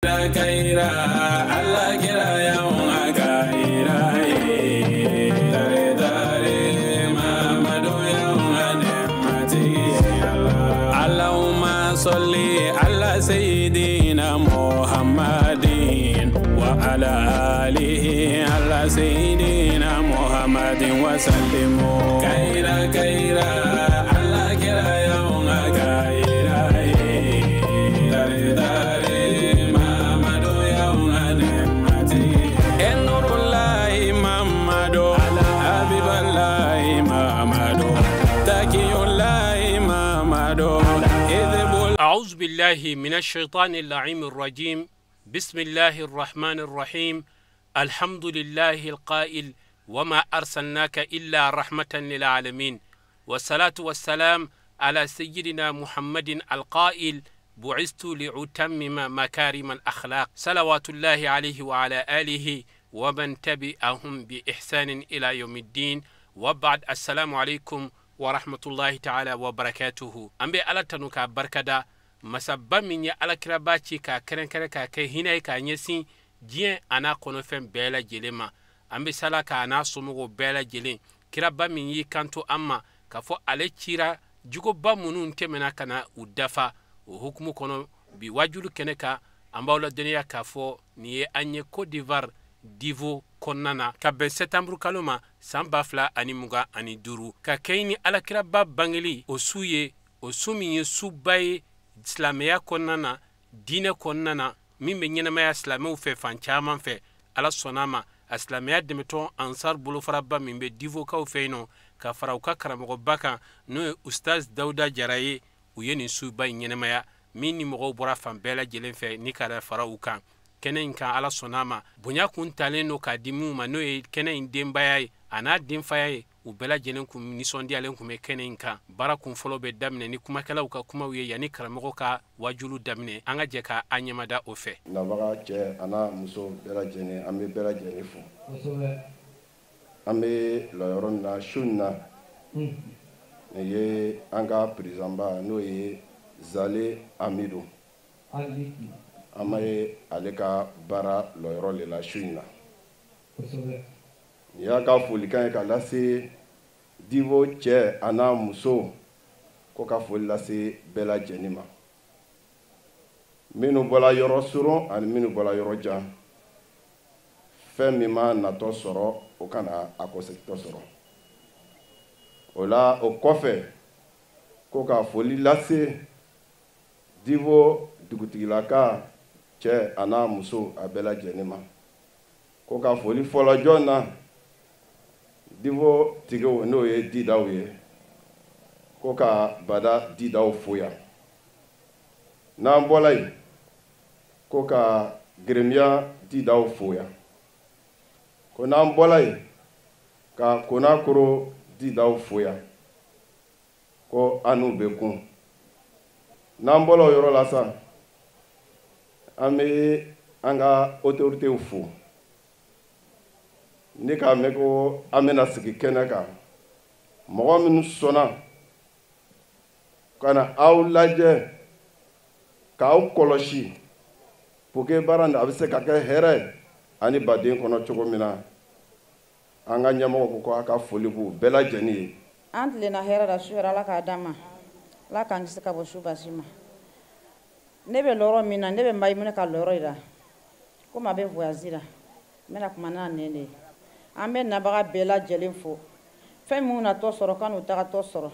kaira Allah kira yawan kaira dare dare Muhammadu yawan mati Allahumma salli ala sayyidina Muhammadin wa ala alihi ala sayyidina Muhammadin wa sallimu kaira kaira Allah kira yawan kaira dare dare أعوذ بالله من الشيطان اللعين الرجيم بسم الله الرحمن الرحيم الحمد لله القائل وما أرسلناك إلا رحمة للعالمين والصلاة والسلام على سيدنا محمد القائل بعثت لأتمم مكارم الأخلاق صلوات الله عليه وعلى آله ومن تبعهم بإحسان إلى يوم الدين وبعد السلام عليكم ورحمة الله تعالى وبركاته أمبي على تنوكا بركدا مسبب من يا على كرباتي كا كرن كا كي هنا كا نيسين جين أنا كونفن بيلا جلما أمبي سلا كا أنا سمو بيلا جلين كربا من يكانتو أما كفو على تيرا جوكو بامونون تمنا كنا ودفا وحكمو كونو بواجولو كنكا أمباولا دنيا كفو نيه أنيه كوت ديفار divo konnana ka ben septembre kaloma samba fla ani muga ani duru ka kayni alakira ba bangeli o suye o sumi subaye islamiya konnana dine konnana min be nyena maya islamu fe fanchaman fe ala sonama islamiya demeton ansar bulu faraba min be divo ka feino ka farauka karamo baka no ustaz dauda jaraye o yeni subaye nyena maya min ni mo bora fan bela jelen fe ni kala farauka kenen kan ala sonama bunya kun taleno ka dimu mano e kenen dembaye ana demfaye u bela jenen kum ni sondi alen kum kenen kan barakun folo be damne ni kuma kala ka kuma wiye yani karamo ka wajulu damne anga je ka anyamada ofe na baga che ana muso bela jene ambe bela jene fu ambe lo yoron na shunna ne ye anga prizamba no ye Zale Amidou amaye aleka bara loyoro le la shuina ya ka foli kan ka lase divo che ana muso ko ka foli lase bela jenima minu bola yoro suro ani minu bola yoro jan femi ma na to soro o kana akose to soro ola o kofe ko ka foli lase divo dugutigilaka che ana muso abela jenima ko ka foli folo jona divo tigo no ye didawe ko ka bada didaw foya na mbolay ko ka gremia didaw foya ko na mbolay ka kona koro didaw foya ko anu bekun na mbolo yoro lasa ame anga autorité fo ni ka meko amena sigi kenaka mo min sona kana awlaje ka aw koloshi poke baranda abise ka ke here ani baden kono chogomina anga nyamo ko aka folibu bela jeni antle na here da shura la ka dama la kan sika bo shubasima nebe loro mina nebe mai mena ka loro ira ko mabe voyazira mena kuma na nene ambe na baga bela jelen fo fe muna to soro kanu ta to soro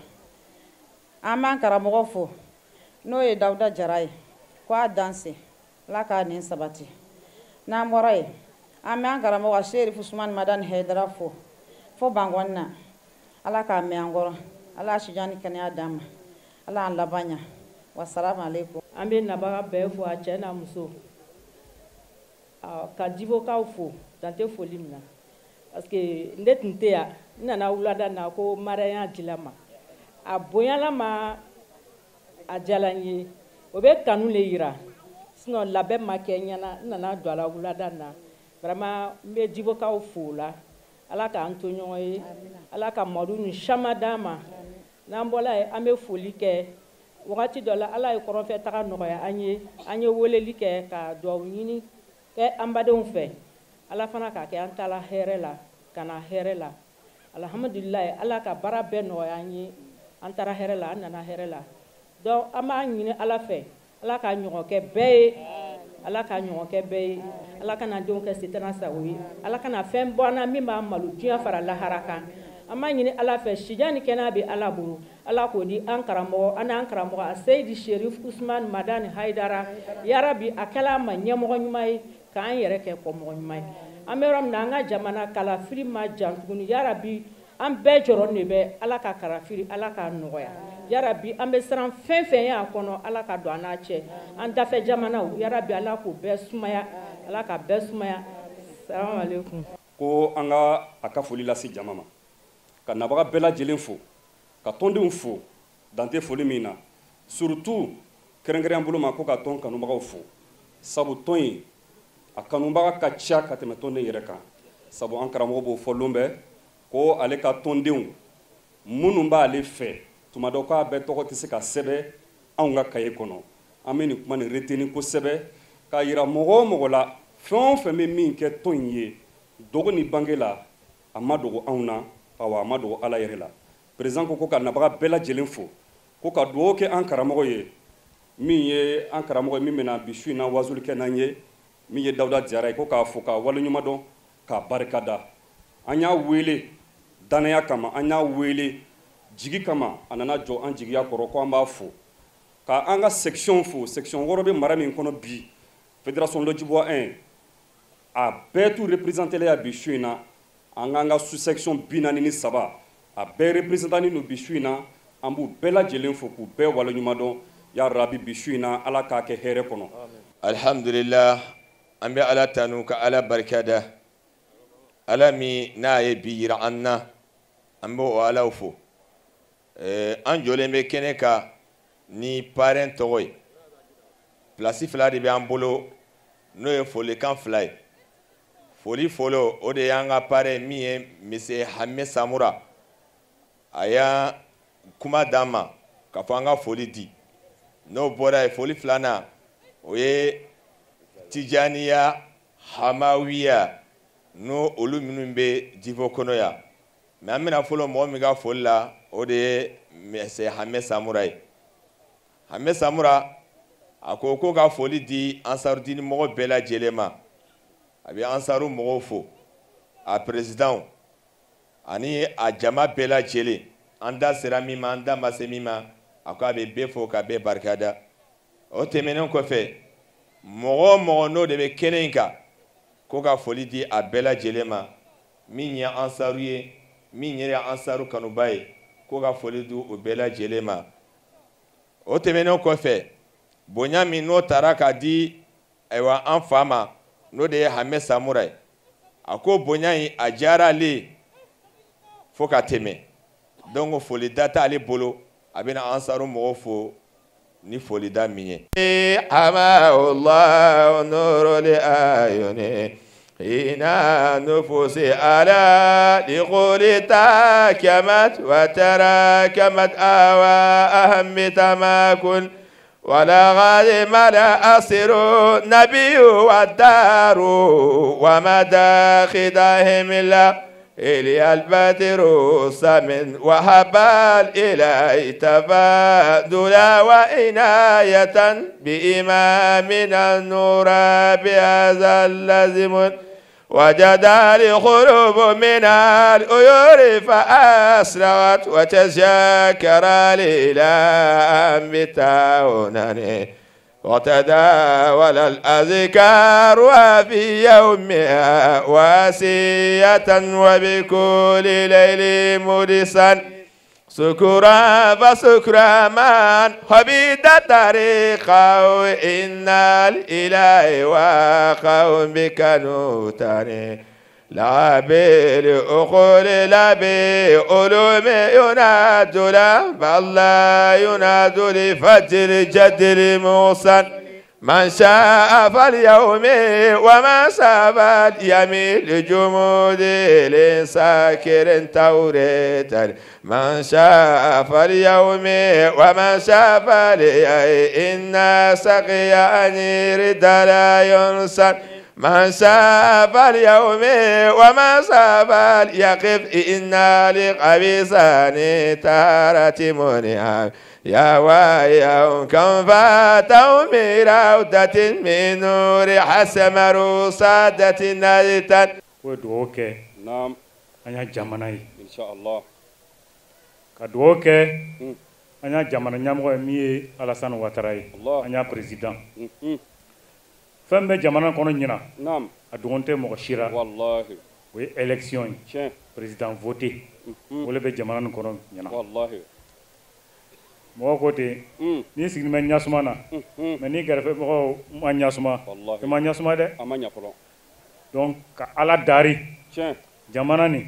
aman karamo fo no e Dauda Jaraye ko a danse la ka nin sabati na moray aman karamo wa Sheriff Usman Madan Hedra fo bangonna ala ka me angoro ala shijani kane adama ala an labanya wassalamu alaikum ambe na baga be fo a chena muso ka divo ka fo tante folimna parce que ndetnte ya nana wulada na ko maraya dilama a boyala ma a jalanye o be kanu le yira sinon labɛ ma kɛ ɲana nana do ala wulada na vraiment me divo ka fo la ala ka an to ɲɔgɔn ye ala ka madu ni chama dama n'an bɔla ye an bɛ foli kɛ wagati dɔ la ala ye kɔrɔnfɛ taga nɔgɔya an ye weleli kɛ ka duwawu ɲini kɛ an badenw fɛ ala fana k'a kɛ an taala hɛrɛ la ka na hɛrɛ la alhamdulilayi ala ka baara bɛɛ nɔgɔya an ye an taara hɛrɛ la an nana hɛrɛ la donc an b'a ɲini ala fɛ ala k'a ɲɔgɔn kɛ bɛɛ ye ala k'a ɲɔgɔn kɛ bɛɛ ye ala kana denw kɛ sitana sago ye ala kana fɛn bɔ an na min b'a malo diɲɛ fara lahara kan an b'a ɲini ala fɛ sija ni kɛnɛya bɛ ala bolo ala k'o di an karamɔgɔ an n'an karamɔgɔ a seyidi sherif usman madani haidara yarabi a kɛla an ma ɲɛmɔgɔ ɲuman ye k'an yɛrɛ kɛ kɔmɔgɔ ɲuman ye an bɛ yɔrɔ min na an ka jamana kalafili ma jan tuguni yarabi an bɛɛ jɔrɔ de bɛ ala ka kalafili ala k'a nɔgɔya yarabi an bɛ siran fɛn fɛn ye a kɔnɔ ala ka don an n'a cɛ an dafɛ jamanaw yarabi ala k'o bɛɛ sumaya ala ka bɛɛ sumaya salamu aleykum ko an ka a ka foli lase jama ma ka nabaga bɛɛ lajɛlen fo ka tɔndenw fo dante foli min na surtout kɛrɛnkɛrɛn bolo ma ko ka tɔn kanubagaw fo sabu tɔn in a kanubaga ka ca ka tɛmɛ tɔnden yɛrɛ kan sabu an karamɔgɔ b'o fɔlon bɛɛ ko ale ka tɔndenw minnu b'ale fɛ tuma dɔ k'a bɛɛ tɔgɔ tɛ se ka sɛbɛ anw ka kaye kɔnɔ an bɛ nin kuma nin reteni kosɛbɛ k'a yira mɔgɔ o mɔgɔ la fɛn o fɛn bɛ min kɛ tɔn in ye dogo ni bange la a ma dogo anw na awa a ma dogo ala yɛrɛ la président ko ka nabaga bɛɛ lajɛlen fo ko ka dugawu kɛ an karamɔgɔ ye min ye an karamɔgɔ ye min bɛna bi su in na wazuli kɛ n'an ye min ye dawuda jara ye ko k'a fo k'a waleɲuman dɔn k'a barikada an y'a wele danaya kama an y'a wele jigi kama a nana jɔ an jigiya kɔrɔ ko an b'a fo ka an ka section fo section wɔɔrɔ bɛ mara min kɔnɔ bi fédération lɔjibois 1 a bɛɛ t'u représenté la bi su in na an k'an ka sous section 43 a bɛɛ représentant don bi su in na an b'u bɛɛ lajɛlen fo k'u bɛɛ waleɲuman dɔn ya rabi bi su in na ala k'a kɛ hɛrɛ kɔnɔ alhamdulillah an bɛ ala tanu ka ala barikada ala min n'a ye bi yira an na an b'o alaw fo an jɔlen bɛ kɛnɛ kan ni parrain tɔgɔ ye place fila de bɛ an bolo n'o ye folikan fila ye foli fɔlɔ o de y'an ka parrain min ye monsieur Hamɛ Samura a y'a kuma d'an ma k'a fɔ an ka foli di n'o bɔra ye foli filanan o ye Tijaniya Hamawiya n'o olu minnu bɛ Difo kɔnɔ yan mais an bɛna fɔlɔ mɔgɔ min ka foli la o de ye monsieur Hamɛ Samura ye Hamɛ Samura a ko ka foli di Ansarudini mɔgɔ bɛɛ lajɛlen ma a bɛ Ansaru mɔgɔw fo a président ani a jama bɛɛ lajɛlen an da sera min ma an da ma se min ma a ko a bɛ bɛɛ fo ka bɛɛ barikada o tɛmɛnen kɔfɛ mɔgɔ o mɔgɔ n'o de bɛ kɛnɛ in kan ko ka foli di a bɛɛ lajɛlen ma min ye Ansaru ye min yɛrɛ Ansaru kanuba ye ko ka foli di o bɛɛ lajɛlen ma o tɛmɛnen kɔfɛ bonya min n'o taara ka di ayiwa an fa ma n'o de ye Hamɛ Samura ye a ko bonya in a diyara ale ye fo ka tɛmɛ donc foli da t'ale bolo a bɛna Ansaru mɔgɔw fo ni foli da min ye Hamahullahu nurul ayuni hina nufusi ala liquli takamat wa tarakamat awa ahammi tamakun ولا غالم لا أصر نبي والدار ومداخدهم الله إلي البدر سمن وهب الإله تفاضلا وعناية بإمامنا النور بهذا اللازم وجد الخروب من الأيور فأسرعت وتذكر الإله بتاونني وتداول الأذكار وفي يومها واسية وبكل ليل مرسا سكرا فسكرا من حبيد طريقه إن الإله واقع بك نوتاني لا بالأخول لا بألوم يناد لا بل لا يناد لفجر جدر موسى من شاء فاليوم وما شاء فاليمين جمود لساكر توريتا من شاء فاليوم وما شاء فاليمين إن سقيان رد لا ينسى من شاء فاليوم وما شاء فاليقف إنا لقبيسان تارة منها يا وايا كم فاتوا مراودة من نور حسم روسادة نادتا ودوكي نعم أنا جامناي إن شاء الله كدوكي أنا جامنا نيامو مي علاسان واتراي الله أنا بريزيدان فم بجامنا كونو نينا نعم أدوونتي مغشيرا والله وي إلكسيون تشين بريزيدان فوتي ولا بجامنا كونو نينا والله mɔgɔ ko ten ni sigi mɛ ɲasuma na mɛ ni gɛrɛfɛ mɔgɔw ma ɲasuma i ma ɲasuma dɛ a ma ɲa fɔlɔ donc ka ala dari tiɲɛ jamana ni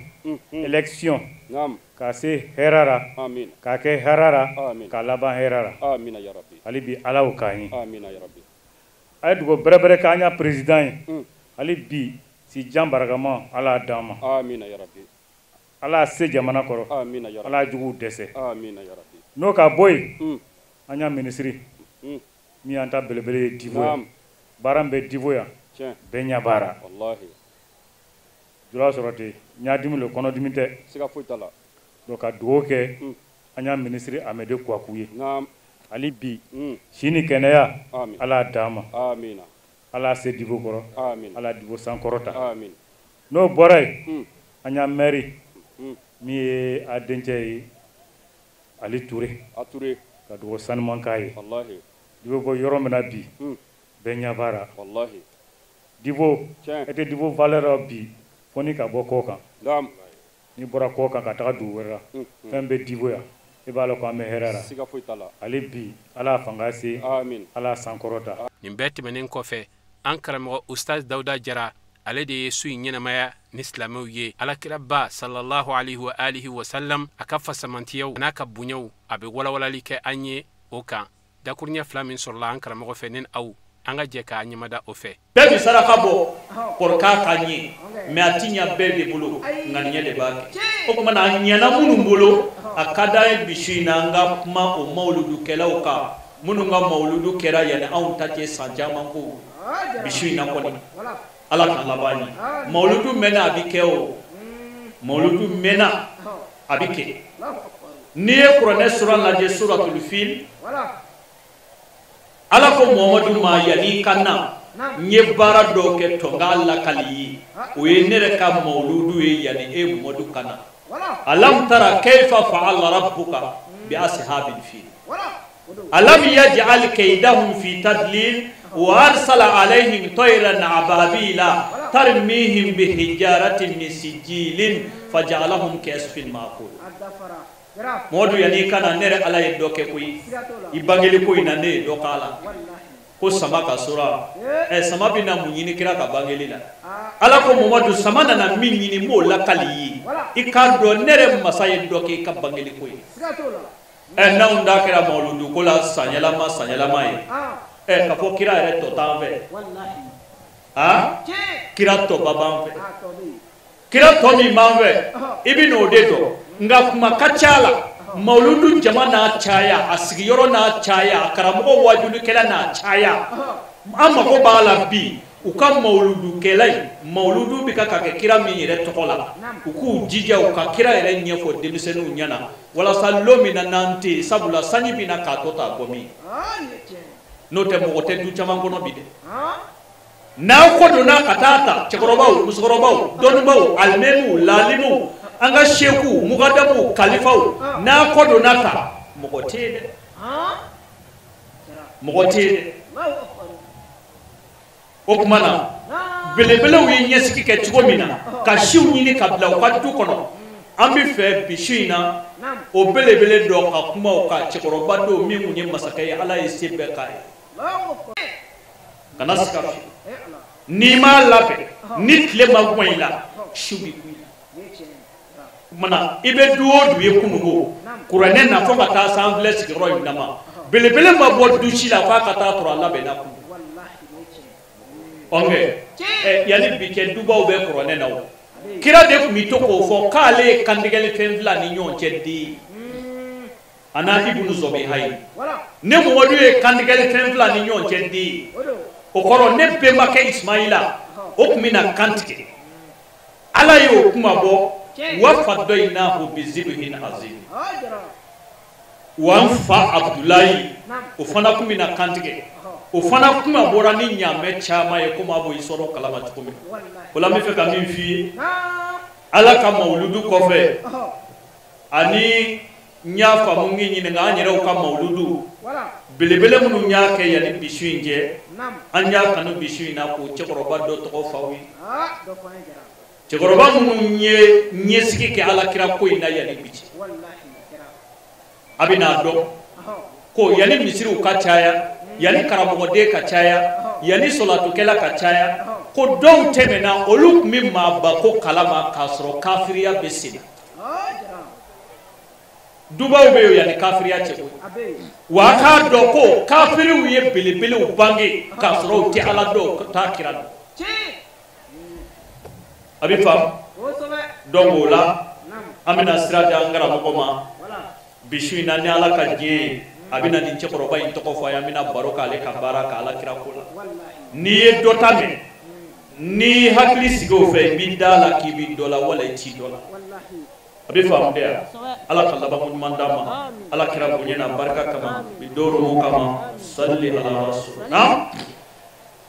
élection naam ka se hɛrɛ la amin ka kɛ hɛrɛ la amin ka laban hɛrɛ la amina ya rabbi hali bi ala y'o k'an ye amina ya rabbi a ye dugawu bɛrɛbɛrɛ k'an ɲa président ye hali bi si jan barakama ala y'a d'an ma amina ya rabbi ala y'a se jamana kɔrɔ amina ya rabbi ala y'a juguw dɛsɛ amina ya rabbi n'o ka bɔ yen an y'a ministre min y'an ta belebele ye divo yan baara min bɛ divo yan bɛɛ ɲɛ baara wallahi jula sɔrɔ ten ɲadimi le kɔnɔdimi tɛ siga foyi t'a la donc ka dugawu kɛ an y'a ministre Amede Kouakou ye hali bi si ni kɛnɛya ala y'a d'an ma amina ala y'a se divo kɔrɔ amina ala y'a divo sankɔrɔta amina n'o bɔra yen an y'a maire min ye a dencɛ ye Ali Touré ka dugawu sanuman k'a ye wallahi divo bɔ yɔrɔ min na bi bɛɛ ɲɛ baara wallahi divo e tɛ divo valeur bi fo ni ka bɔ kɔ kan naam ni bɔra kɔ kan ka taga dugu wɛrɛ la fɛn bɛ divo yan i b'a lɔn ko an bɛ hɛrɛ la siga foyi t'a la ale bi ala y'a fanga se amin ala y'a sankɔrɔta nin bɛɛ tɛmɛnen kɔfɛ an karamɔgɔ ustaz Dawuda Jara ale de ye su in ɲɛnamaya ni silamɛw ye alakira ba sallallahu alaihi wa alihi wa sallam a ka fasamantiyaw n'a ka bonyaw a bɛ walawalali kɛ an ye o kan dakuruɲɛ fila min sɔrɔla an karamɔgɔ fɛ ni aw an ka jɛ k'a ɲɛmada o fɛ bɛɛ bi saraka bɔ pour k'a ka ɲɛ mais a ti ɲɛ bɛɛ de bolo ŋaniɲɛ de b'a kɛ o tuma na a ɲɛna minnu bolo a ka d'an ye bi su in na an ka kuma o mawuludukɛlaw kan minnu ka mawuludu kɛra yanni anw ta cɛ san caman ko bi su in na kɔni ala ka laban ye mawuludu mɛnna a bi kɛ o mawuludu mɛnna a bi kɛ n'i ye kuranɛ sura lajɛ suratul fil ala ko muhamadu ma yanni ka na n ye baara dɔ kɛ tɔ n k'a lakali ye o ye ne yɛrɛ ka mawuludu ye yanni e muhamadu ka na alam tara kayfa fa'ala rabbuka bi ashabil fil alam yaj'al kaydahum fi tadlil وأرسل عليهم طيرا أبابيلا ترميهم بحجارة من سجيل فجعلهم كعصف مأكول modu yani kana nere ala ye doke koyi ibangeli koyi na ne dokala ko sama ka sura sama bina munyini kira ka bangeli la ala ko modu sama na min nyini mo la kali ikado nere masaye doke ka bangeli koyi na unda kira moludu ko la sanyalama ye ka fɔ kira yɛrɛ tɔ t'an fɛ kira tɔ ba b'an fɛ kira tɔ min b'an fɛ i bɛ n'o de dɔn nka kuma ka ca la mawuludu jama n'a caya a sigiyɔrɔ n'a caya a karamɔgɔ wajulikɛla n'a caya an mago b'a la bi u ka mawuludukɛla in mawuludu bɛ ka kɛ kira min yɛrɛ tɔgɔ la u k'u jija u ka kira yɛrɛ ɲɛfɔ denmisɛnninw ɲɛna walasa lon min na n'an tɛ yen sabula sanji bɛ na k'a tɔ ta bɔ min n'o tɛ mɔgɔ tɛ du caman kɔnɔ bi dɛ n'aw ko donna ka taa ta cɛkɔrɔbaw musokɔrɔbaw dɔnnibaw alimɛmiw laalimuw an ka seku mugadamu kalifaw n'a ko donna ta mɔgɔ tɛ yen dɛ mɔgɔ tɛ yen dɛ o tuma na belebelew ye ɲɛsigi kɛ cogo min na ka siw ɲini ka bila u ka du kɔnɔ an bɛ fɛ bi su in na o belebele dɔ ka kuma o kan cɛkɔrɔba dɔw min tun ye masakɛ ye ala ye se bɛɛ k'a ye kana siga n'i m'a labɛn ni tile ma bɔ i la su b'i kun mana i bɛ du o du ye kununko kuranɛ na fo ka taa san filɛ sigiyɔrɔ in dama belebele ma bɔ du si la f'a ka taa sɔrɔ a labɛnna kun onge yani bi ke dubaw be korone naw kira de mi to ko fo kale kandigale fen fla ni nyon ceddi ana ibnu zobi hay ne mo wadu e kandigale fen fla ni nyon ceddi o koro ne be make ismaila o kumina kantike ala yo kuma bo wa fadainahu bi zibhin azim wa fa abdullahi o fana kumina kantike o fana kuma bora ni nyame chama ye kuma bo isoro kalama tukumi wala mi fe ka min fi ala ka mauludu kofe ani nya fa mu ngi ni nga nyere o ka mauludu belebele mu nya ke ya ni bishinje anya kanu bishina ko chekoroba do to fawi chekoroba mu nye siki ke ala kira ko ina ya ni bichi abina do ko ya ni misiru ka chaya yani karamogo de ka caya yani solatu kela ka caya ko dow temena olu mi ma ba ko kalama kasro kafiriya besina dubaw be yo yani kafiriya cego wa ka do ko kafiriw ye belebele bangi kasro ti ala do ta kirado abi fam dongo la amina sirada ngara mo ma bishina ni ala ka je abina ni chekoroba in toko fa yamina baroka ale kabara ka ala kira kula ni e dotame ni hakli sigo fe bidala ki bidola wala ti dola abi fam de ala kala ba mun mandama ala kira bunyana baraka kama bidoro mo kama salli ala rasul na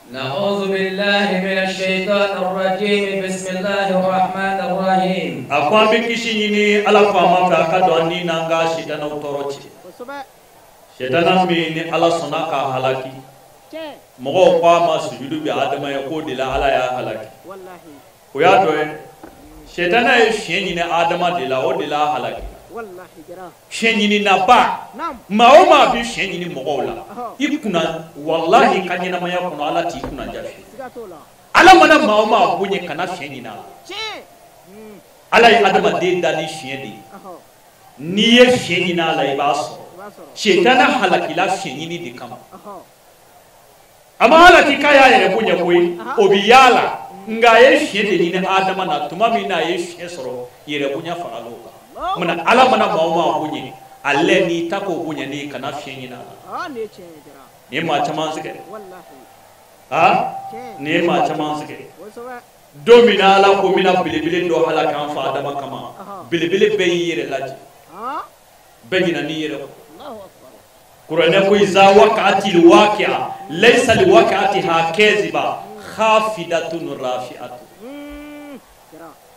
نعوذ بالله من الشيطان الرجيم بسم الله الرحمن الرحيم akwa bikishi ni ala fama fa ka do ni nanga shitana utorochi shetana mi ni ala sona ka halaki mogo kwa ma sujudu bi adama ya ko dila ala ya halaki wallahi ko ya do shetana e sheni ni adama dila o dila halaki wallahi jara sheni ni naba ma o ma bi sheni ni mogo la ikuna wallahi kanyina ma ya kuno ala ti kuna jafi ala mana ma o ma bunye kana sheni na ala ya adama de dani sheni ni ye sheni na ala ibaso shetana halakila shenyini di kama ama halaki kaya yere bunya koi obiyala nga ye shede ni adama na tumami na ye shesoro yere bunya faraloka muna ala mana mauma bunye alle ni tako bunya ni kana shenyina ne ma chama sike ne ma chama sike domina ala ko mina bilibili do halaka fa adama kama bilibili be yere laji bejina ni yere Qur'an ko iza waqa'ati alwaqi'a laysa liwaqi'atiha kaziba khafidatun rafi'atu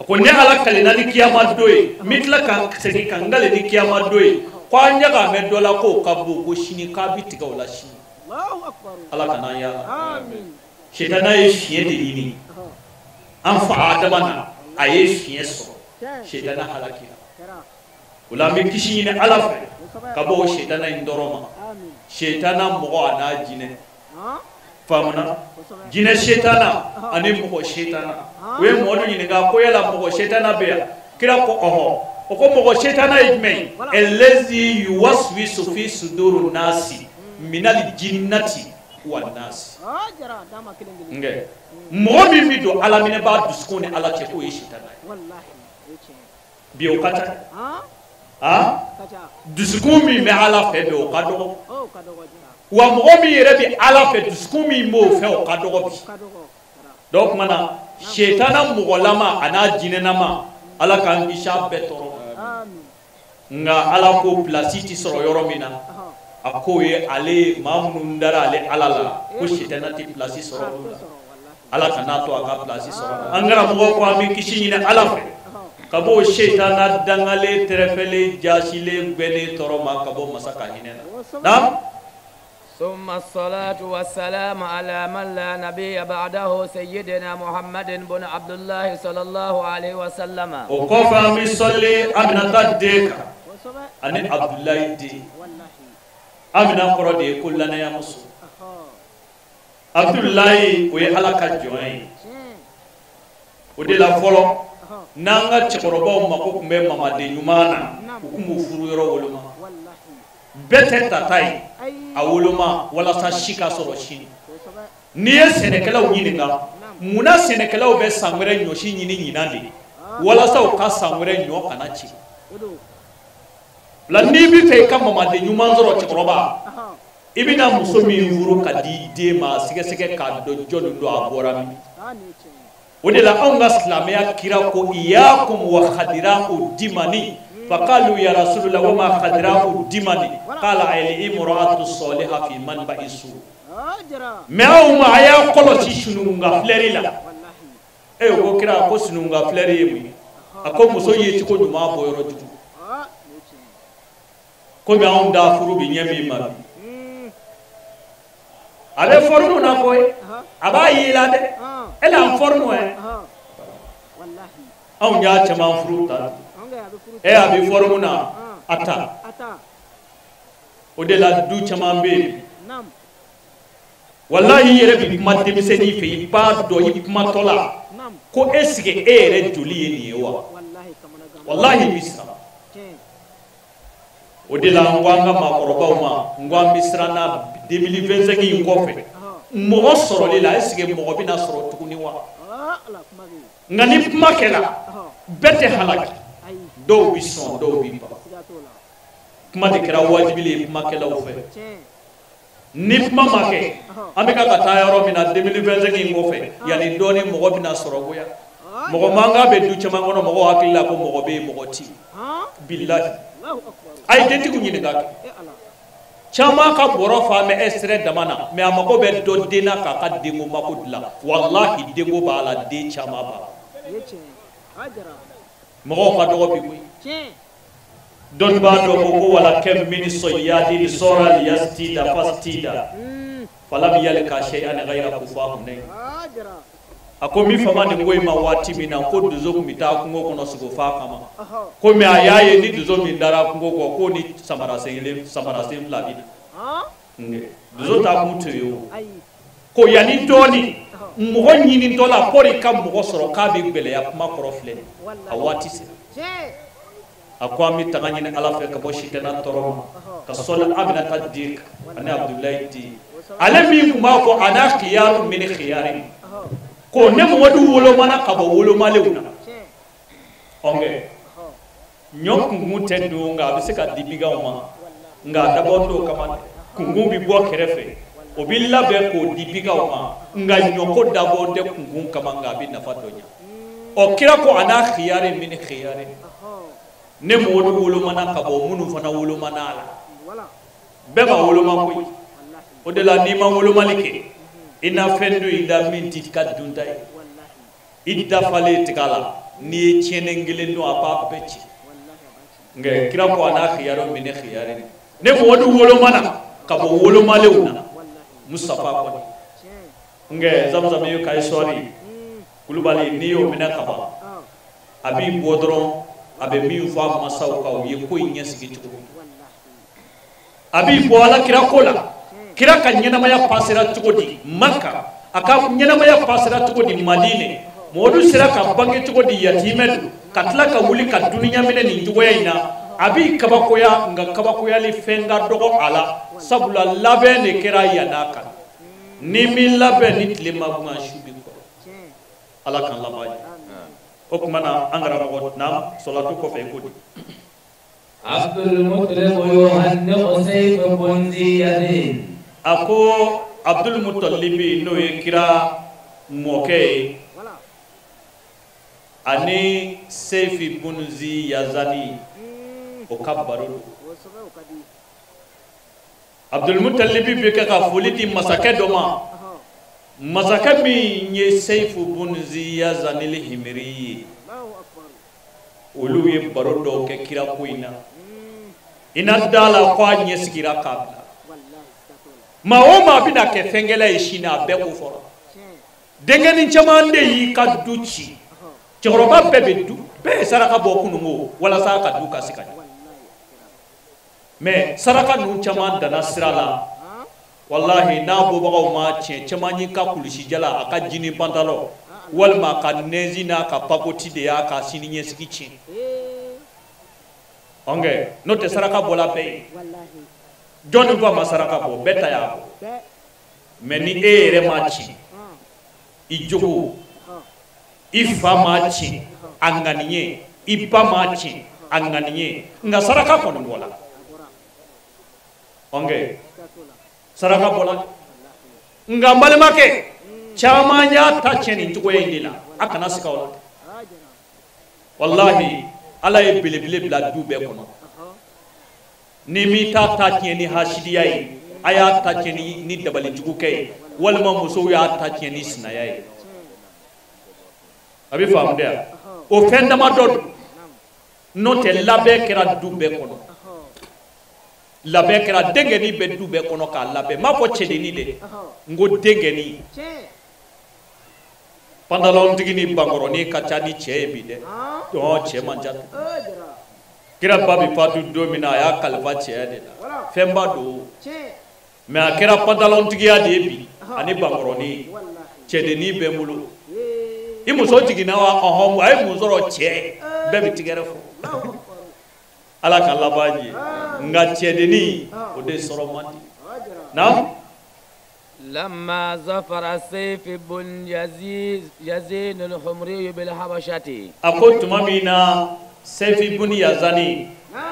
ko ne ala kalina ni kiyama doy mitla kan segi kangale ni kiyama doy ko anya ga me dola ko kabu ko shini ka bitiga wala shini Allahu akbar ala kana ya amin shetana ye shiye de ni an fa adamana aye shiye so shetana halakira wala mi kishi ni ala fa kabo shetana indoroma shetana mogo ana jine famuna jine shetana ani mogo shetana we modu ni ga ko yala mogo shetana be kira ko oho o ko mogo shetana ijme allazi yuwaswisu fi sudurun nasi minal jinnati wan nasi nge mo mi do ala mine ba duskone ala te ko shetana wallahi biyo kata dusukumi me ala fe be o kadogo wa mo mi yere bi ala fe dusukumi mo fe o kadogo bi donc mana shetana mo lama ana jinena ma ala kan isha betoro nga ala ko placiti soro yoro mina akoye ale mamnu ndara ale alala ko shetana ti placi soro ala kana to aka placi soro angara mo ko ami kishi ni ala fe kabo shetana dangale terefele jasile bene toroma kabo masaka hinena nam ثم الصلاة والسلام على من لا نبي بعده سيدنا محمد بن عبد الله صلى الله عليه وسلم وقفا مصلي أمنا تدك أن عبد الله دي أمنا قردي كلنا يا مسو عبد الله ويحلق الجوين ودي لا فولو nanga chekoroba mako kumbe mama de nyumana ukumu furu yoro woluma bete tatai awoluma wala sa shika soro shini n'i ye sɛnɛkɛlaw ɲininka munna sɛnɛkɛlaw bɛ san wɛrɛ ɲɔsi ɲini ɲinan de walasa u ka san wɛrɛ ɲɔ kana ci la n'i bɛ fɛ i ka mamaden ɲuman sɔrɔ cɛkɔrɔba i bɛna muso min furu ka di den ma sɛgɛsɛgɛ k'a dɔn jɔnni don a bɔra min o de la anw ka silamɛya kira ko iyakum wa khadirahu dimani faqalu ya rasulullah wa ma khadirahu dimani qala ayli imra'atu salihah fi manba'i su mais aw ma a y'a kɔlɔsi sununga filɛri la ko kira ko sununga filɛri ye mun a ko muso ye cogo ɲuman bɔ yɔrɔ jugu komi anw da furu bi ɲɛ min ma bi a bɛ forme na koyi a b'a ye la dɛ elle en forme anw y'a caman furu ta a bɛ forme na a ta o de la du caman bɛ yen wallahi yɛrɛ bi kuma denmisɛnnin fɛ i b'a dɔn i kumatɔ la ko est-ce que e yɛrɛ joli ye nin ye wa wallahi i bɛ siran o de la n ko an ka maakɔrɔbaw ma n ko an bɛ siran na 2025 in kɔfɛ mɔgɔ sɔrɔli la est-ce que mɔgɔ bɛna sɔrɔ tuguni wa nka ni kuma kɛla bɛɛ tɛ halaki dɔw bɛ sɔn dɔw bɛ ban kuma de kɛra wajibi ye kumakɛlaw fɛ ni kuma ma kɛ an bɛ ka taa yɔrɔ min na 2025 in kɔfɛ yanni dɔɔni mɔgɔ bɛna sɔrɔ goya mɔgɔ mankan bɛ du caman kɔnɔ mɔgɔ hakili la ko mɔgɔ bɛ yen mɔgɔ ti bilahi a ye dentigiw ɲininka kɛ caman ka bɔrɔ fa mɛ ɛsɛrɛ dama na mɛ a mago bɛ dɔ den na k'a ka denko mako dilan walahi denko b'a la den caman b'a la mɔgɔw ka dɔgɔ bi koyi dɔnni b'a dɔn ko wala kɛ min sɔyadi sɔra liyastida fastida falam yalika shay'an ghayra kufahu a ko min fama nin ko in ma waati min na ko dozo kun bɛ taa kungo kɔnɔ sogo fa kama ko mɛ a y'a ye ni dozo min dara kungo kɔ ko ni samarasen fila bɛ na dozo t'a kun to ye o ko yanni dɔɔni mɔgɔ ɲinitɔ la kɔri ka mɔgɔ sɔrɔ k'a bɛ gɛlɛya kuma kɔrɔ filɛ a waati sera a ko an bɛ taga ɲini ala fɛ ka bɔ sitana tɔɔrɔ ma ka sɔli Aminata den ani Abdulayi den ale min tun b'a fɔ ana khiyaru min khiyari ko ne Mamadu wolomana ka bɔ wolomalenw na ɔnkɛ ɲɔ kunkun tɛ don nka a bɛ se ka di bigaw ma nka a dabɔ t'o kama kunkun bɛ bɔ kɛrɛfɛ o bɛ labɛn k'o di bigaw ma nka ɲɔko dabɔ tɛ kunkun kama nka a bɛ nafa dɔ ɲɛ ɔ kira ko ana khiyari min khiyari ne Mamadu wolomana ka bɔ minnu fana wolomana a la bɛɛ ma woloma koyi o de la n'i ma wolomali kɛ i na fɛn dɔ i da min t'i ka dunta ye i dafalen tigɛ a la n'i ye tiɲɛni kelen dɔn a b'a bɛɛ ci nka kira ko a n'a khiyari min khiyari ne Mamadu wolomana ka bɔ wolomalenw na Mustafa kɔni nka Zamzam ye ka histoire Kulubali n'i y'o minɛ ka ban a b'i bɔ dɔrɔn a bɛ min fɔ a masaw kan u ye ko in ɲɛsigi cogo min a b'i bɔ ala kira ko la kira ka ɲɛnamaya pasera cogo di Maka a ka ɲɛnamaya pasera cogo di Madinɛ Mamadu sera ka bange cogo di yatimɛ don ka tila ka wuli ka duniya minɛ nin cogoya in na a b'i kabakoya nka kabakoyali fɛn ka dɔgɔ a la sabula labɛn de kɛra yan'a kan ni min labɛn ni tile ma gun a su bi kɔrɔ ala kan laban ye o tuma na an karamɔgɔ na sɔlatu kɔfɛ ko di Abdul Muttalib yuhanni'u Sayf bun Ziyad a ko Abdul Muttalib n'o ye kira mɔkɛ ye ani Sayf bun Ziyad o ka baro don Abdul Muttalib bɛ kɛ ka foli di masakɛ dɔ ma masakɛ min ye Sayf bun Ziyad al-Himyari ye olu ye baro dɔw kɛ kira ko in na i na da la ko a ɲɛ sigira k'a bila maa o maa bɛna kɛ fɛnkɛla ye sini a bɛɛ ko fɔra denkɛnin caman de y'i ka du ci cɛkɔrɔba bɛɛ ye saraka bɔ kunungo walasa a ka du ka se ka ɲɛ mais saraka ninnu caman danna sira la wallahi n'a bɔbagaw ma tiɲɛ caman y'i ka kulusi jala a ka jini pantalon walima a ka nɛnzi n'a ka pakoti de y'a ka sini ɲɛsigi tiɲɛ ɔnkɛ n'o tɛ saraka bɔla bɛɛ ye jɔnni ko a ma saraka bɔ bɛɛ ta y'a bɔ mais ni e yɛrɛ ma ci i jogo i fa ma ci a ŋaniye i ba ma ci a ŋaniye nka saraka kɔni bɔla ɔnkɛ saraka bɔla nka n balimakɛ caman y'a ta tiɲɛ nin cogoya in de la a kana siga o la wallahi ala ye belebele bila du bɛɛ kɔnɔ ni mi ta tiɲɛ ni hasidiya ye a y'a ta tiɲɛ ni dabalijugukɛ ye walima musow y'a ta tiɲɛ ni sinaya ye a bɛ faamu de yan o fɛn dama dɔ don n'o tɛ labɛn kɛra du bɛɛ kɔnɔ labɛn kɛra denkɛni bɛ du bɛɛ kɔnɔ k'a labɛn n m'a fɔ cɛdenni dɛ n ko denkɛni pantalɔntigi ni bankɔrɔni ka ca ni cɛ ye bi dɛ cɛ man ca kira ba bi fatu don min na a y'a kalifa cɛya de la fɛnba don mais a kɛra pantalɔntigiya de ye bi ani bankɔrɔni cɛdenni bɛ n bolo i muso jiginna wa ɔhɔn a ye mun sɔrɔ cɛ bɛɛ bi tigɛrɛ fɔ ala ka laban ye nka cɛdenni o de sɔrɔ man di na لما ظفر السيف بن يزين الحمري بالحبشة أقول تمامينا سيف بن يزاني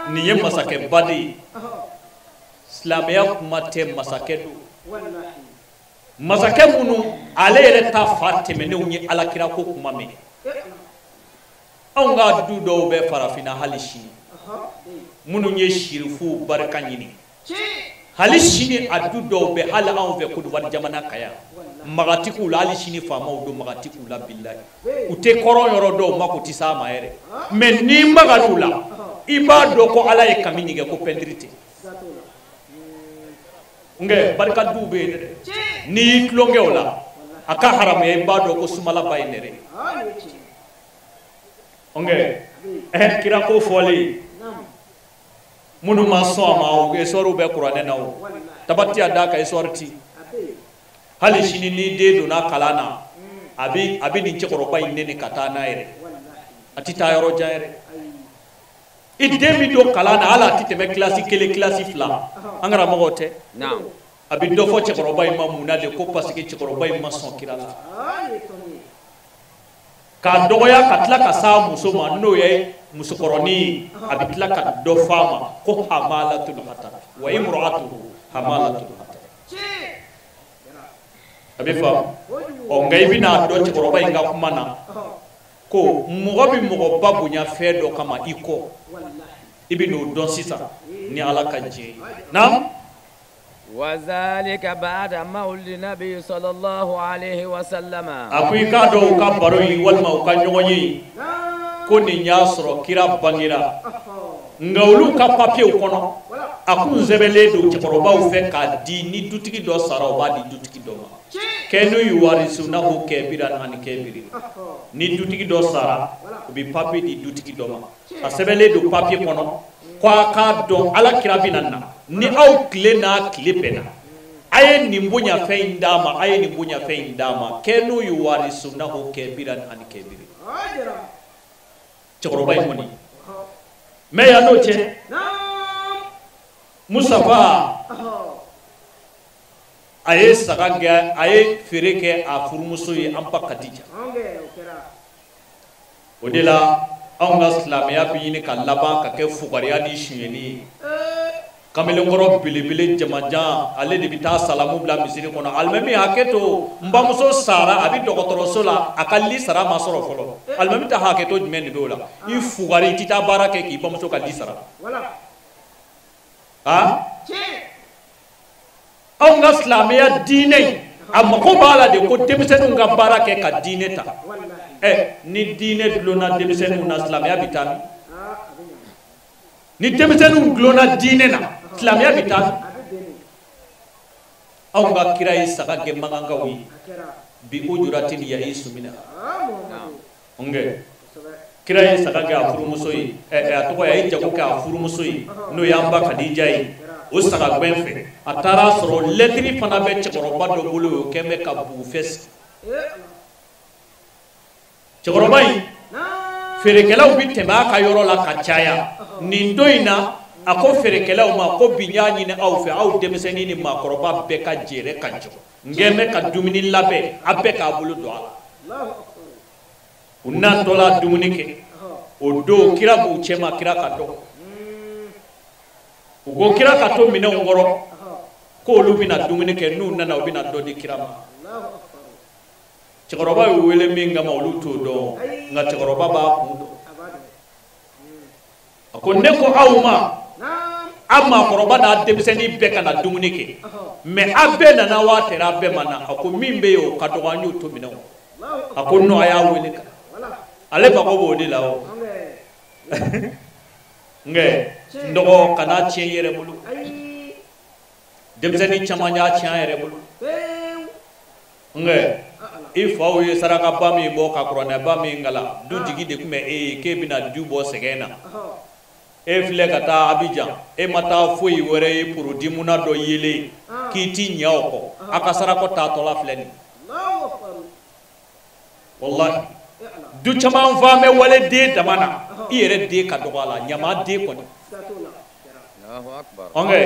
نيم مساكة بدي سلاميا كماتة مساكة مساكة منو عليه رتا فاتمة نوني على كراكو كمامي أونغا دودو بفرافينا هالشي منو يشيرفو بركانيني hali sini a du dɔw bɛ hali anw fɛ Côte d'Ivoire jamana kan yan magati k'u la hali sini faamaw don magati k'u la bilahi u tɛ kɔrɔn yɔrɔ dɔw ma k'u tɛ s'a ma yɛrɛ mais n'i magar'u la i b'a dɔn ko ala ye kami ɲigɛ ko pɛntiri tɛ nka barika duw bɛ yen dɛ n'i y'i tulonkɛ o la a ka haramuya i b'a dɔn ko sumala ba ye nɛrɛ nka kira ko fɔlen munu ma sɔn a ma o esɔriw bɛ kuranɛ na o tabati a da ka esɔri ti hali sini ni den donna kalan na a bɛ nin cɛkɔrɔba in nɛni ka taa n'a yɛrɛ a tɛ taa yɔrɔ jan yɛrɛ i den min don kalan na hali a tɛ tɛmɛ kilasi 1 kilasi 2 an karamɔgɔw tɛ a bɛ dɔ fɔ cɛkɔrɔba in ma mun na de ko parce que cɛkɔrɔba in ma sɔn kira la k'a dɔgɔya ka tila ka s'a muso ma n'o ye musokɔrɔni a bɛ tila ka dɔ f'a ma ko hamalatul hatab wa imra'atuhu hamalatul hatab a bɛ faamu nka i bɛna dɔn cɛkɔrɔba in ka kuma na ko mɔgɔ bɛ mɔgɔba bonya fɛn dɔ kama i kɔ i bɛ n'o dɔn sisan ni ala ka diɲɛ na وذلك بعد مولد النبي صلى الله عليه وسلم أقول كادو كبروي والما كنيوني كوني نياسرو كيرا بانيرا ngawlu ka papier kono akun zebele do cekoroba u fe ka di ni dutigi do sara ba di dutigi do ma kenu yuwarisuna ho kebiran an kebiri ni dutigi do sara bi papier di dutigi do ma a sebele do papier kono kwa ka do ala kirabinanna ni aw kile na kile bena aye ni mbunya fe indama aye ni mbunya fe indama kenu yuwarisuna ho kebiran an kebiri cekoroba ngoni me ya no che Mustafa aye sagaga aye fereke a furmuso yi ampa Khadija odela anga islamiya bi ni kalaba ka ke fugariya ni shiyeni kamele ngoro bilibili jamaja ale de bita salamu bla misiri kono almemi haketo mbamuso sara abi dogotoroso la akalli sara masoro folo almemi ta haketo jmen be ola i fugari tita barake ki bamuso kalli sara wala ha anga islamiya dine amma ko bala de ko demsenu nga barake ka dine ta ni dine glona demsenu na islamiya bitami ni demsenu glona dine na islamiya bitami anga kirai saka gemanga wi bi ujuratin ya isumina onge kirai saka ga furumuso yi atoko ya ijako ka furumuso yi no yamba Khadija yi o saka gbenfe atara soro letri fana be chekoroba do bolo kembe ka bu fes chekoroba yi ferekelaw bi tɛmɛ a ka yɔrɔ la ka caya nin don in na ako ferekelaw ma ko binya ni aw fe aw demiseni ni makoroba be ka jere kanjo ngeme ka dumini labe abe ka bulu do ala unna tola dumini ke o do kira bu chema kira ka do ugo kira ka to mine ngoro ko lu bina dumini ke nu nana bina do di kira ma chikoroba wele minga maulu to do nga chikoroba ba ku ko ne ko awma amma koroba da demiseni be kana dumuni ke me abbe na na watera abbe mana ako mimbe yo ka to wanyu to mine ako no aya wele ka ale ba ko bodi lawo nge ndogo kana chien yere bulu demiseni chamanya chien yere bulu nge ifo ye saraka bami bo ka krona bami ngala du digi de kume ke bina du bo segena e file kata Abidjan e mata foi wore pour dimuna do yele kiti nyawko aka sarako ta tola fleni wallahi du chama fame wale de damana ire de ka dogala nyama de ko Allahu akbar onge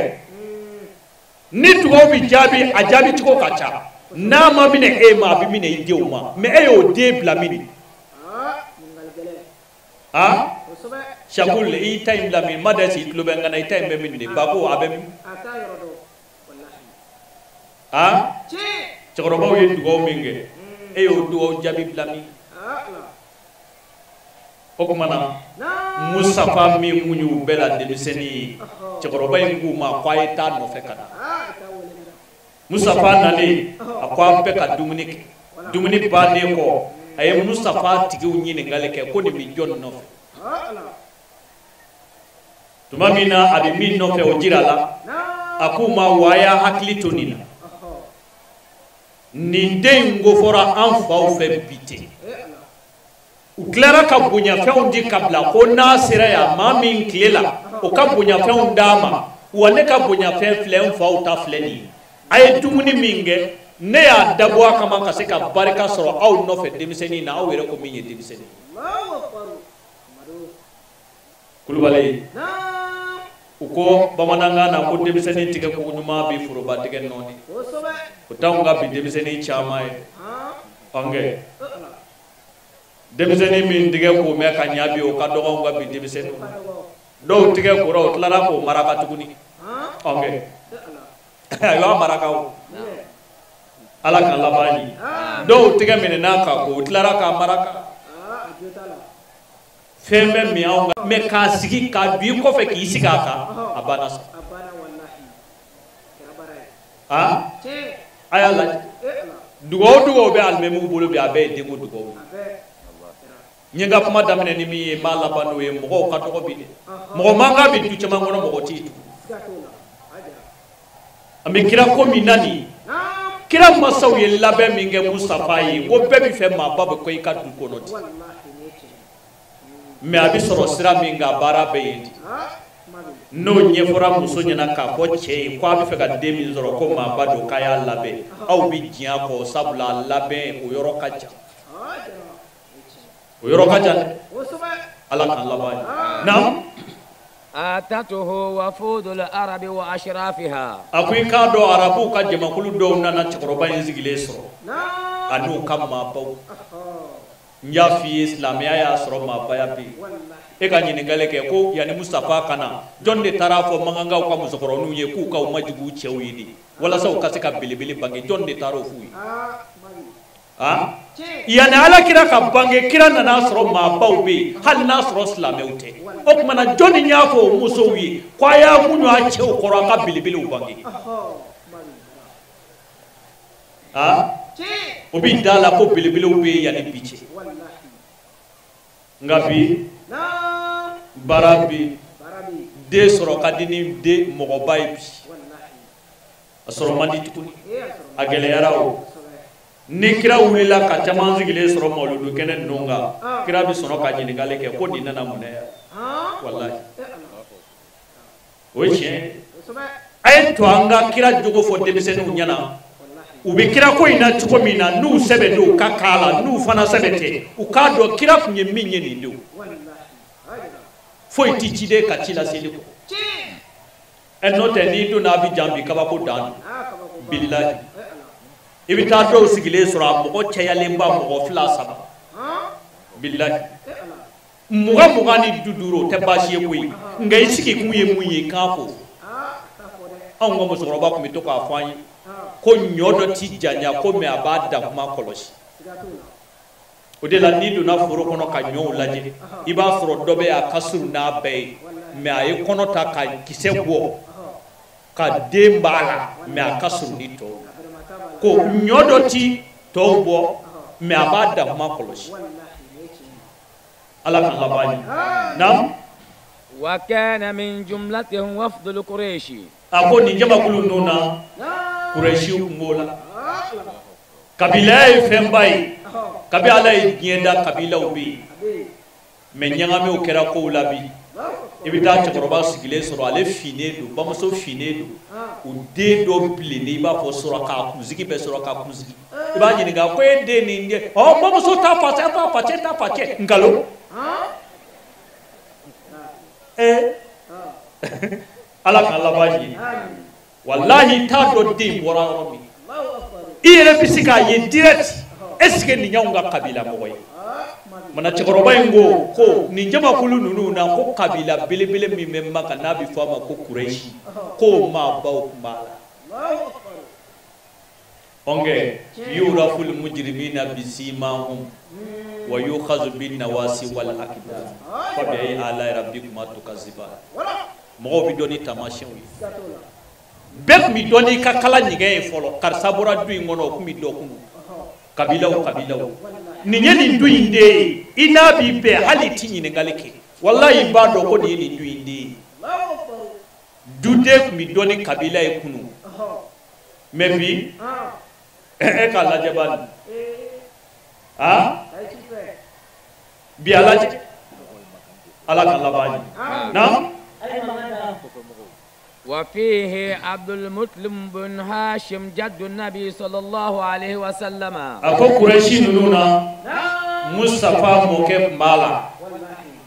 ni tuwo bi jabi ajabi tiko kacha na ma mine e ma bi mine ide o ma me e o de blamini ha shagul e time blamini madasi club ngana e time be minde bako abe ha choro ba wi dugo minge e o dugo jabi blamini oko mana musafa mi munyu bela de seni choro ba ngu ma kwae ta no fekana Mustafa nani akwa pe ka dumuni ba de ko ay Mustafa tigi unyini ngale ke ko ni mi jon no tumamina abi min no fe ojirala akuma waya hakli tonina ni dengo fora anfa o fe bite uklara ka bunya fe undi kabla ko nasira ya mamin klela o ka bunya fe undama wale ka bunya fe flen fa uta fleni ay dumuni minge ne ya dabwa kama kaseka barika soro aw no fe demiseni na aw yere ko minye demiseni kulubale uko bamananga na ko demiseni tige ko nyuma bi furo ba tige noni ko tawga bi demiseni chama e ange demiseni min tige ko me ka nyabi o ka dogo ga bi demiseni do tige ko ro tlara ko maraka tuguni ange ayo marakaw ala kan labani do tiga menena ka ko tlara ka maraka fembe mi aw me ka sigi ka bi ko fe ki siga ka abana wallahi ha ayala dugo be alme mu bolo bi abe de go dugo nyinga kuma damene ni mi mala banu e mo ka to bi mo manga bi tu chama ngono mo ti ambe kira ko minani kira masaw ye labe minge Mustafa yi wo be bi fe ma baba ko ka du ko noti me abi soro sira minga bara be yidi no nye fora muso nyana ka ko che ko abi fe ka demi zoro ko ma bado kaya labe aw bi jiya ko sabula labe o yoro kaja ala kan labani nam atatuhu wafudul arabi wa ashrafiha akui ka do arabu ka jema kulu do nana chikoroba nzigile so anu kama pau nya fi islam ya soro ma baya bi e ka nyini gale ke ko yani Mustafa kana jonde tarafo manganga ko musokoro nu ye ku ka majigu chewidi wala saw ka sika bilibili bangi jonde taro fuyi ha yani ala kira ka bange kira nana soro ma pau bi hal nasro islam ute o kuma na joni nyafo musowi kwa ya munyo ache ukoro ka bilibili ubangi ha obi dala ko bilibili ubi yani biche ngabi barabi de soro kadini de mogobay bi asoro mandi tukuni agele yarao ni kira wulila ka caman sigile soro moludu kenen nunga kira bi sono ka jini gale ke ko dinana munaya wallahi oche ay to anga kira jogo fo demisenu nyana ubi kira ko ina tuko mina nu sebe do kakala nu fana sebete ukado kira kunye minye ni do fo itijide ka chila seliko n'o tɛ n'i donna Abidjan bi kabako dan billahi i bɛ taa dɔw sigilen sɔrɔ a mɔgɔ cɛyalenba mɔgɔ 2 3 billahi 20 ni 5 o tɛ baasi ye koyi nka i sigi kun ye mun ye k'a fɔ anw ka musokɔrɔba tun bɛ to k'a fɔ an ye ko ɲɔ dɔ ti janya ko mais a b'a dakuma kɔlɔsi o de la n'i donna foro kɔnɔ ka ɲɔw lajɛ i b'a sɔrɔ dɔ bɛ a ka surun n'a bɛɛ ye mais a ye kɔnɔ ta ka kisɛ bɔ ka den b'a la mais a ka surun ni tɔw ko ɲɔ dɔ ti tɔw bɔ mais a b'a dakuma kɔlɔsi ala kan laban ye naam wa kana min jumlatihim wafdul quraishi a ko nin jamakulu ninnu na Quraishi kun b'o la kabila ye fɛnba ye kabi ala ye diɲɛ da kabilaw bɛ yen mais ɲagamew kɛra kow la bi i bɛ taa cɛkɔrɔba sigilen sɔrɔ ale finnen don bamuso finnen don o den dɔ bilennen i b'a fɔ sɔrɔ k'a kunsigi bɛ sɔrɔ k'a kunsigi i b'a ɲininka ko e den nin den bamuso ta facɛ nkalon ala ka laban ye wallahi t'a dɔn den bɔra yɔrɔ min i yɛrɛ bɛ se k'a ye direct est ce que nin y'anw ka kabila mɔgɔ ye mana cɛkɔrɔba in ko nin jamakulu ninnu na ko kabila belebele min bɛ Maka n'a bɛ fɔ a ma ko Quraishi ko maabaw tun b'a la onge yuraful mujrimina bisimahum wa yukhazu bin nawasi wal akdam fa bi ala rabbikum tukazziban mɔgɔw bɛ dɔn ni taamasiyɛnw ye bɛɛ tun bɛ dɔn n'i ka kala ɲɛgɛn ye fɔlɔ karisa bɔra du in kɔnɔ o tun bɛ dɔn kun kabilaw nin ye nin du in de ye i n'a b'i bɛɛ hali i ti ɲininkali kɛ wallahi i b'a dɔn ko nin ye nin du in de ye duden tun bɛ dɔn ni kabila ye kunun mais bi e k'a lajɛ bani bi ala ka laban ye naam وفيه عبد المطلب بن هاشم جد النبي صلى الله عليه وسلم أكو قريشي نونا مصطفى موكب مالا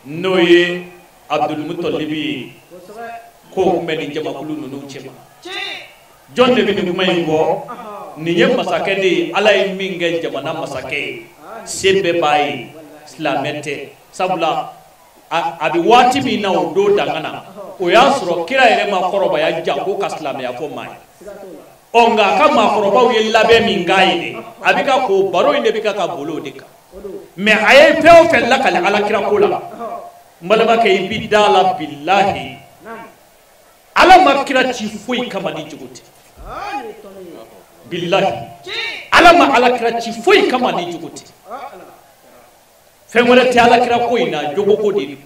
نوي عبد المطلب كو من جما كلو نونو تشما جون نبي نكما ينغو نيجي مساكدي على يمينغ جمانا مساكي سيبه باي سلامته سبلا abi wati min na o do dangana o y'a sɔrɔ kira yɛrɛ ma kɔrɔbaya janko ka silamɛya fɔ maa ye nka a ka maakɔrɔbaw ye labɛn min k'a ye de a bɛ ka ko baro in de bɛ ka boli o de kan mais a ye fɛn o fɛn lakali alakira ko la n balimakɛ i bi da la bilahi ala ma kira ci foyi kama ni jogo tɛ bilahi ala ma alakira ci foyi kama ni jogo tɛ fɛn wɛrɛ tɛ alakira ko in na jogo ko de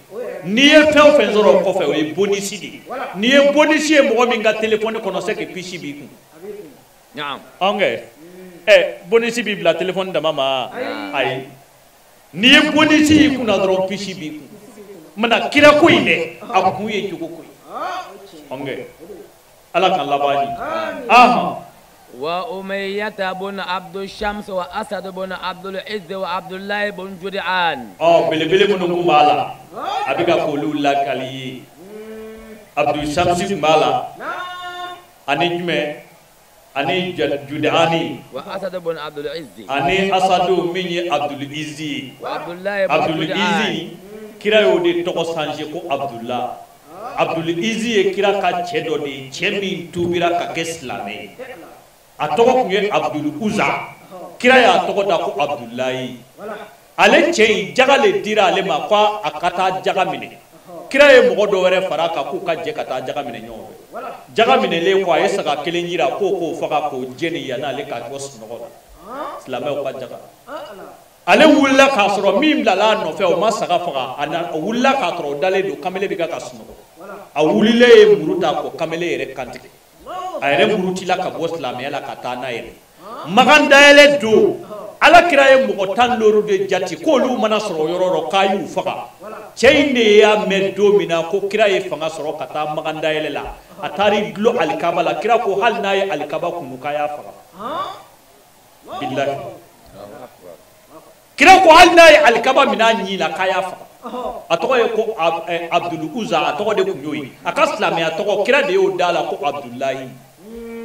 n'i ye fɛn o fɛn sɔrɔ o kɔfɛ o ye bonisi de ye n'i ye bonisi ye mɔgɔ min ka telefɔni kɔnɔ c'est que pisi b'i kun bonisi b'i bila telefɔni dama ma ayi n'i ye bonisi y'i kunna dɔrɔn pisi b'i kun mana kira ko in dɛ a kun ye jogo ko ye ala ka laban ye وأمية بن عبد الشمس وأسد بن عبد العز وعبد الله بن جدعان بلبل بن مالا أبيك أقول لك علي عبد الشمس مالا أني جمع أني جدعاني وأسد بن عبد العز أني أسد مني عبد العز وعبد الله بن عبد العز كلا يودي تقصانجي كو عبد الله عبد العز كلا كاتشدو دي تشمين توبيرا كإسلامي a tɔgɔ kun ye Abdul Uzza kira y'a tɔgɔ da ko Abdullahi ale cɛ in jaga le dira ale ma ko a ka taa jaga minɛ kira ye mɔgɔ dɔ wɛrɛ fara kan k'u ka jɛ ka taa jaga minɛ ɲɔgɔn fɛ jaga minɛlen ko a ye saga kelen jira k'o faga k'o jeni yan'ale ka bɔ sunɔgɔ la silamɛw ka jaga ale wulila k'a sɔrɔ min bilala a nɔfɛ o ma saga faga a wulila k'a sɔrɔ o dalen don kamele bɛ ka sunɔgɔ a wulilen ye muru ta ko kamele yɛrɛ kantigɛ a yɛrɛ murutila ka bɔ silamɛya la ka taa n'a yɛrɛ magan dayɛlɛ don alakira ye mɔgɔ 15 de jati k'olu mana sɔrɔ yɔrɔ yɔrɔ k'a y'u faga cɛ in de y'a mɛn don min na ko kira ye fanga sɔrɔ ka taa magan dayɛlɛ la a taar'i dulon alikaba la kira ko hali n'a ye alikaba kunu k'a y'a faga bilahi kira ko hali n'a ye alikaba minɛ a ɲi la k'a y'a faga a tɔgɔ ye ko Abdul Uzza a tɔgɔ de kun y'o ye a ka silamɛya tɔgɔ kira de y'o da la ko Abdullahi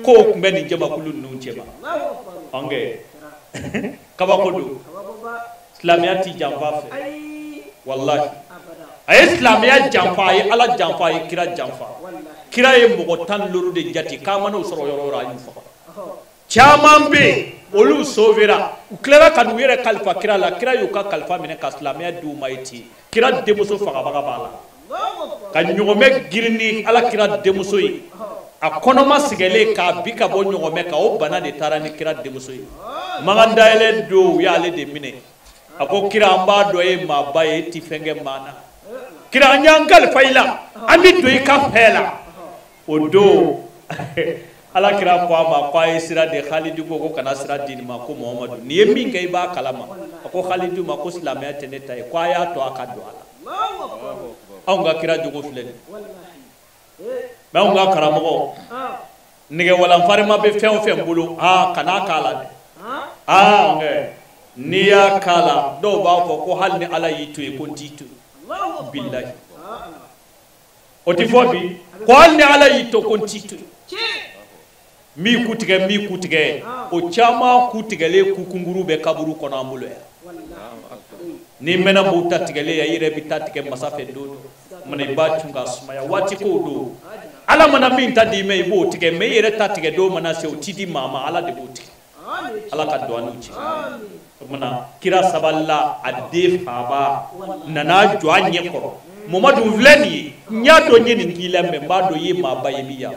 ko kun bɛ nin jamakulu ninnu cɛ ma kabako don silamɛya ti janfa fɛ wallahi a ye silamɛya janfa a ye Ala janfa a ye kira janfa kira ye mɔgɔ 15 de jate k'a ma n'o sɔrɔ yɔrɔ o yɔrɔ a y'u faga caman bɛ yen olu sauvera u tilara ka n'u yɛrɛ kalifa kira la kira y'u ka kalifa minɛ ka silamɛya di u ma ye ten kira denmuso fagabaga b'a la ka ɲɔgɔmɛ girin ni Ala kira denmuso ye a kɔnɔma sigɛlen k'a bi ka bɔ ɲɔgɔmɛ kan o bana de taara ni kira denmuso ye magan dayɛlɛ don u y'ale de minɛ a ko kira an b'a dɔn e maaba ye e ti fɛn kɛ maa na kira an y'an kalifa i la an bɛ don i ka fɛ la o don Ala kira ko a ma ko a ye sira de Khalid ko kana sira di ma ko Muhammadu ni ye min kɛ i b'a kalama a ko Khalid ma ko silamɛya tɛ ne ta ye ko a y'a to a ka don a la anw ka kira jogo filɛ nin mais anw ka karamɔgɔ nɛgɛ walanfarima bɛ fɛn o fɛn bolo kana k'a la dɛ n'i y'a k'a la dɔw b'a fɔ ko hali ni Ala y'i to yen ko n t'i to billahi o tɛ fɔ bi ko hali ni Ala y'i to ko n t'i to mi kutigɛ o caman kutigɛlen kukunguru bɛ kaburu kɔnɔ an bolo yan ni mɛnna b'u ta tigɛlen ya i yɛrɛ bɛ ta tigɛ masa fɛ don mana i b'a cun ka sumaya waati ko don Ala mana min ta di ma i b'o tigɛ mais i yɛrɛ ta tigɛ don mana se o ti di maa ma Ala de b'o tigɛ Ala ka don an n'u cɛ o mana kira sabalila a den faba nana jɔ a ɲɛ kɔrɔ Mamadu filɛ nin ye n y'a dɔn n ye nin k'i la mais n b'a dɔn i ye maaba ye bi yan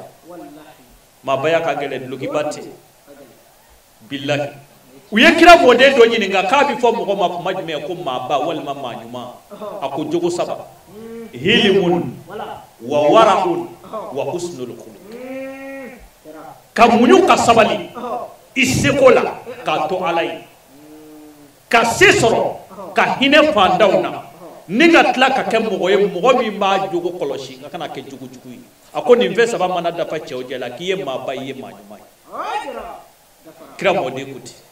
maabaya ka gɛlɛn dulokiba tɛ billahi u ye kira mɔden dɔ ɲininka k'a bɛ fɔ mɔgɔ ma kuma jumɛn ko maaba walima maa ɲuman a ko jogo 3 hilimun wa wara'un wa husnul khuluq ka muɲu ka sabali i seko la k'a to Ala ye ka se sɔrɔ ka hinɛ fantanw na ni ka tila ka kɛ mɔgɔ ye mɔgɔ min b'a jogo kɔlɔsi ka kana kɛ jugujugu ye a ko nin fɛn 3 mana dafa cɛ o cɛ la k'i ye maaba i ye maa ɲuman ye kira mɔden ko ten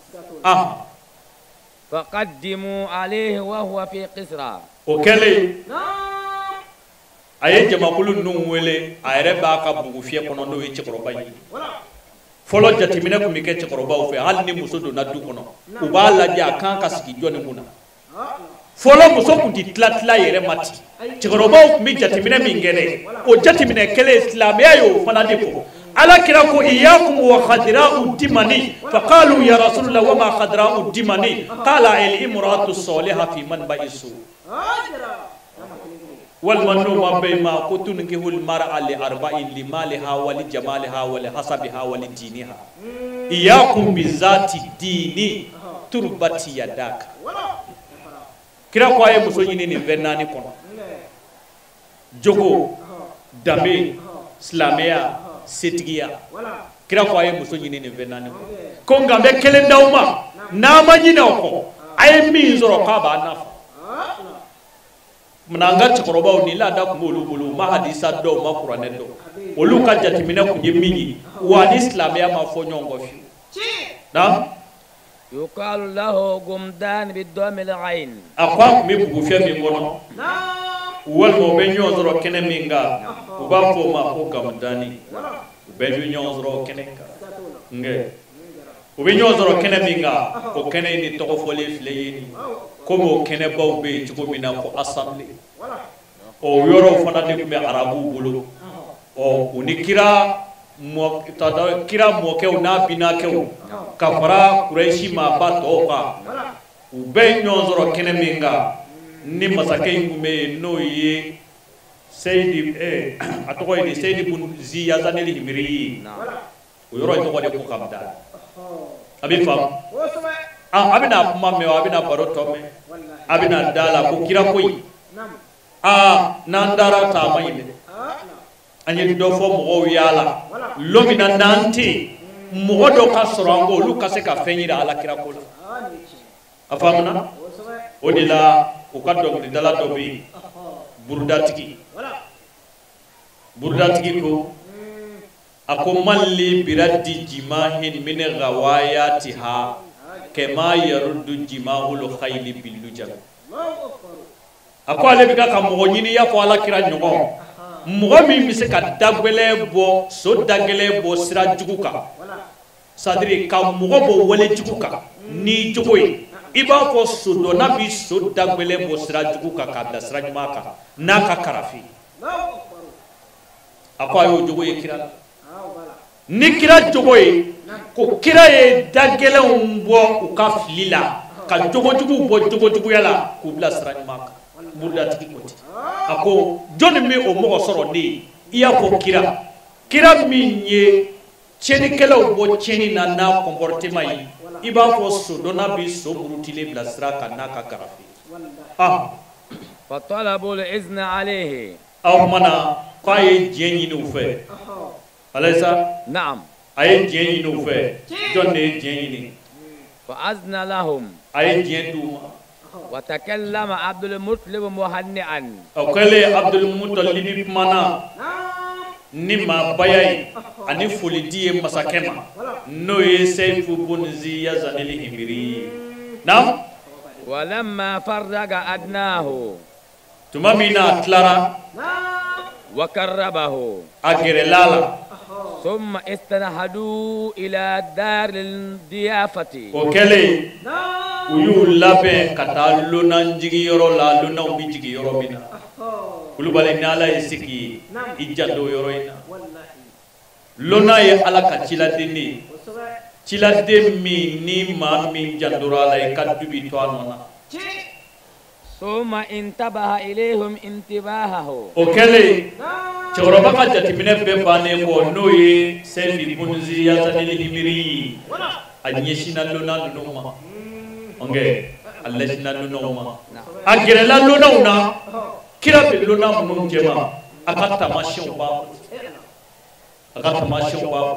faqaddimu alayhi wa huwa fi qisra o kɛlen a ye jamakulu ninnu wele a yɛrɛ b'a ka bugu fiyɛ kɔnɔ n'o ye cɛkɔrɔba ye fɔlɔ jateminɛ tun bɛ kɛ cɛkɔrɔbaw fɛ hali ni muso donna du kɔnɔ u b'a lajɛ a kan ka sigi jɔnni mun na fɔlɔ muso tun tɛ tila yɛrɛ ma ten cɛkɔrɔbaw tun bɛ jateminɛ min kɛ dɛ o jateminɛ kɛlen silamɛya y'o fana de fɔ Ala kira ko iyyakum wa khadra'u dimani faqalu ya rasulullah wa ma khadra'u dimani qala al imratu salihah fi manba'i su wal manu ma bayma kutunkihu al mar'a li arba'in li maliha wa li jamaliha wa li hasabiha wa li diniha iyyakum bi zati dini turbati yadaka kira ko ay muso ɲini nin fɛn 4 kɔnɔ jogo danbe silamɛya setigiya kira ko a ye muso ɲini nin fɛn 4 ko nka n bɛ kelen d'aw ma n'a ma ɲinɛ o kɔ a ye min sɔrɔ k'a b'a nafa munna an ka cɛkɔrɔbaw ni laada tun b'olu bolo u ma hadisa dɔn u ma kuranɛ dɔn olu ka jateminɛ tun ye min ye wa ni silamɛya ma fɔ ɲɔgɔn kɔ fiyewu yuqalu lahu gumdan bidami al-ayn a ko a tun bɛ bugu fɛn min kɔnɔ walima u bɛ ɲɔgɔn sɔrɔ kɛnɛ min kan u b'a fɔ o ma ko gamudani u bɛ ɲɔgɔn sɔrɔ kɛnɛ kan u bɛ ɲɔgɔn sɔrɔ kɛnɛ min kan o kɛnɛ in de tɔgɔ fɔlen filɛ ye nin komi o kɛnɛbaw bɛ yen cogo min na ko assemblée o yɔrɔw fana de tun bɛ arabuw bolo u ni kira mɔkɛw n'a binakɛw ka fara Kurɛshi maaba tɔw kan u bɛ ɲɔgɔn sɔrɔ kɛnɛ min kan ni masakɛ in tun bɛ yen n'o ye Seyidi a tɔgɔ ye di Seyidi bun Zi Yazan el Himiri o yɔrɔ in tɔgɔ de ko Kamda a bɛ faamu a bɛna kuma mɛn a bɛna baro tɔ mɛn a bɛna da la ko kira koyi n'an dara taama ɲini an ye dɔ fɔ mɔgɔw yala lomina n'an tɛ mɔgɔ dɔ ka sɔrɔ an ko olu ka se ka fɛn yira Ala kira ko la a faamuna o de la u ka dɔnkilidala dɔ bɛ yen burudatigi ko a ko man li biradi jimahin min ghawayatiha kama yaruddu jimahul khayli bil lujam ako ale bika ka mɔgɔ ɲini y'a fɔ ala kira ɲɔgɔn mɔgɔ min bɛ se ka dagɛlɛ bɔ so dagɛlɛ bɔ sira jugu kan sadiri ka mɔgɔ bɔ wale jugu kan ni jogo ye i b'a fɔ so dɔnna bi so dagɛlɛ bɔ sira jugu kan k'a bila sira ɲuman kan n'a ka karafi a ko a y'o jogo ye kira la ni kira jogo ye ko kira ye dagɛlɛnw bɔ u ka fili la ka jogojugu bɔ jogojuguya la k'u bila sira ɲuman kan muridatigi ko ten a ko jɔnni bɛ o mɔgɔ sɔrɔ ne ye i y'a fɔ kira min ye tiɲɛnikɛlaw bɔ tiɲɛni na n'a comportement ye i b'a fɔ so dɔnna bi so burutilen bila sira kan n'a ka karafe فطلبوا الإذن عليه aw mana k'a ye diɲɛ ɲini u fɛ alayisa نعم a ye diɲɛ ɲini u fɛ jɔn de ye diɲɛ ɲini فأذن لهم a ye diɲɛ d'u ma وتكلم عبد المطلب مهنئا o kɛlen abdulmutalibi kumana ni maabaya ye ani folidi ye masakɛ ma n'o ye seyifu bun ziyazanil himiri na ولما فرغ أدناه tuma min na a tilara وكربه a gɛrɛla la ثم استنهدوا إلى دار الضيافة o kɛlen u y'u labɛn ka taa lonan jigiyɔrɔ la lonanw bi jigi yɔrɔ min na kulubali ni ala ye se k'i ye i janto yɔrɔ in na lonan ye ala ka ciladen de ye ciladen min ni maa min jantora a la i ka dubi to a nɔ na ثم انتبه إليهم انتباهه o kɛlen cɛkɔrɔba ka jateminɛ bɛɛ bannen kɔ n'o ye seyifu bun ziyazanil himiri a ɲɛsinna lonan ninnu ma a lasina lonanw ma a gɛrɛla lonanw na kira bɛ lonan minnu cɛ ma a ka taamasiyɛnw b'a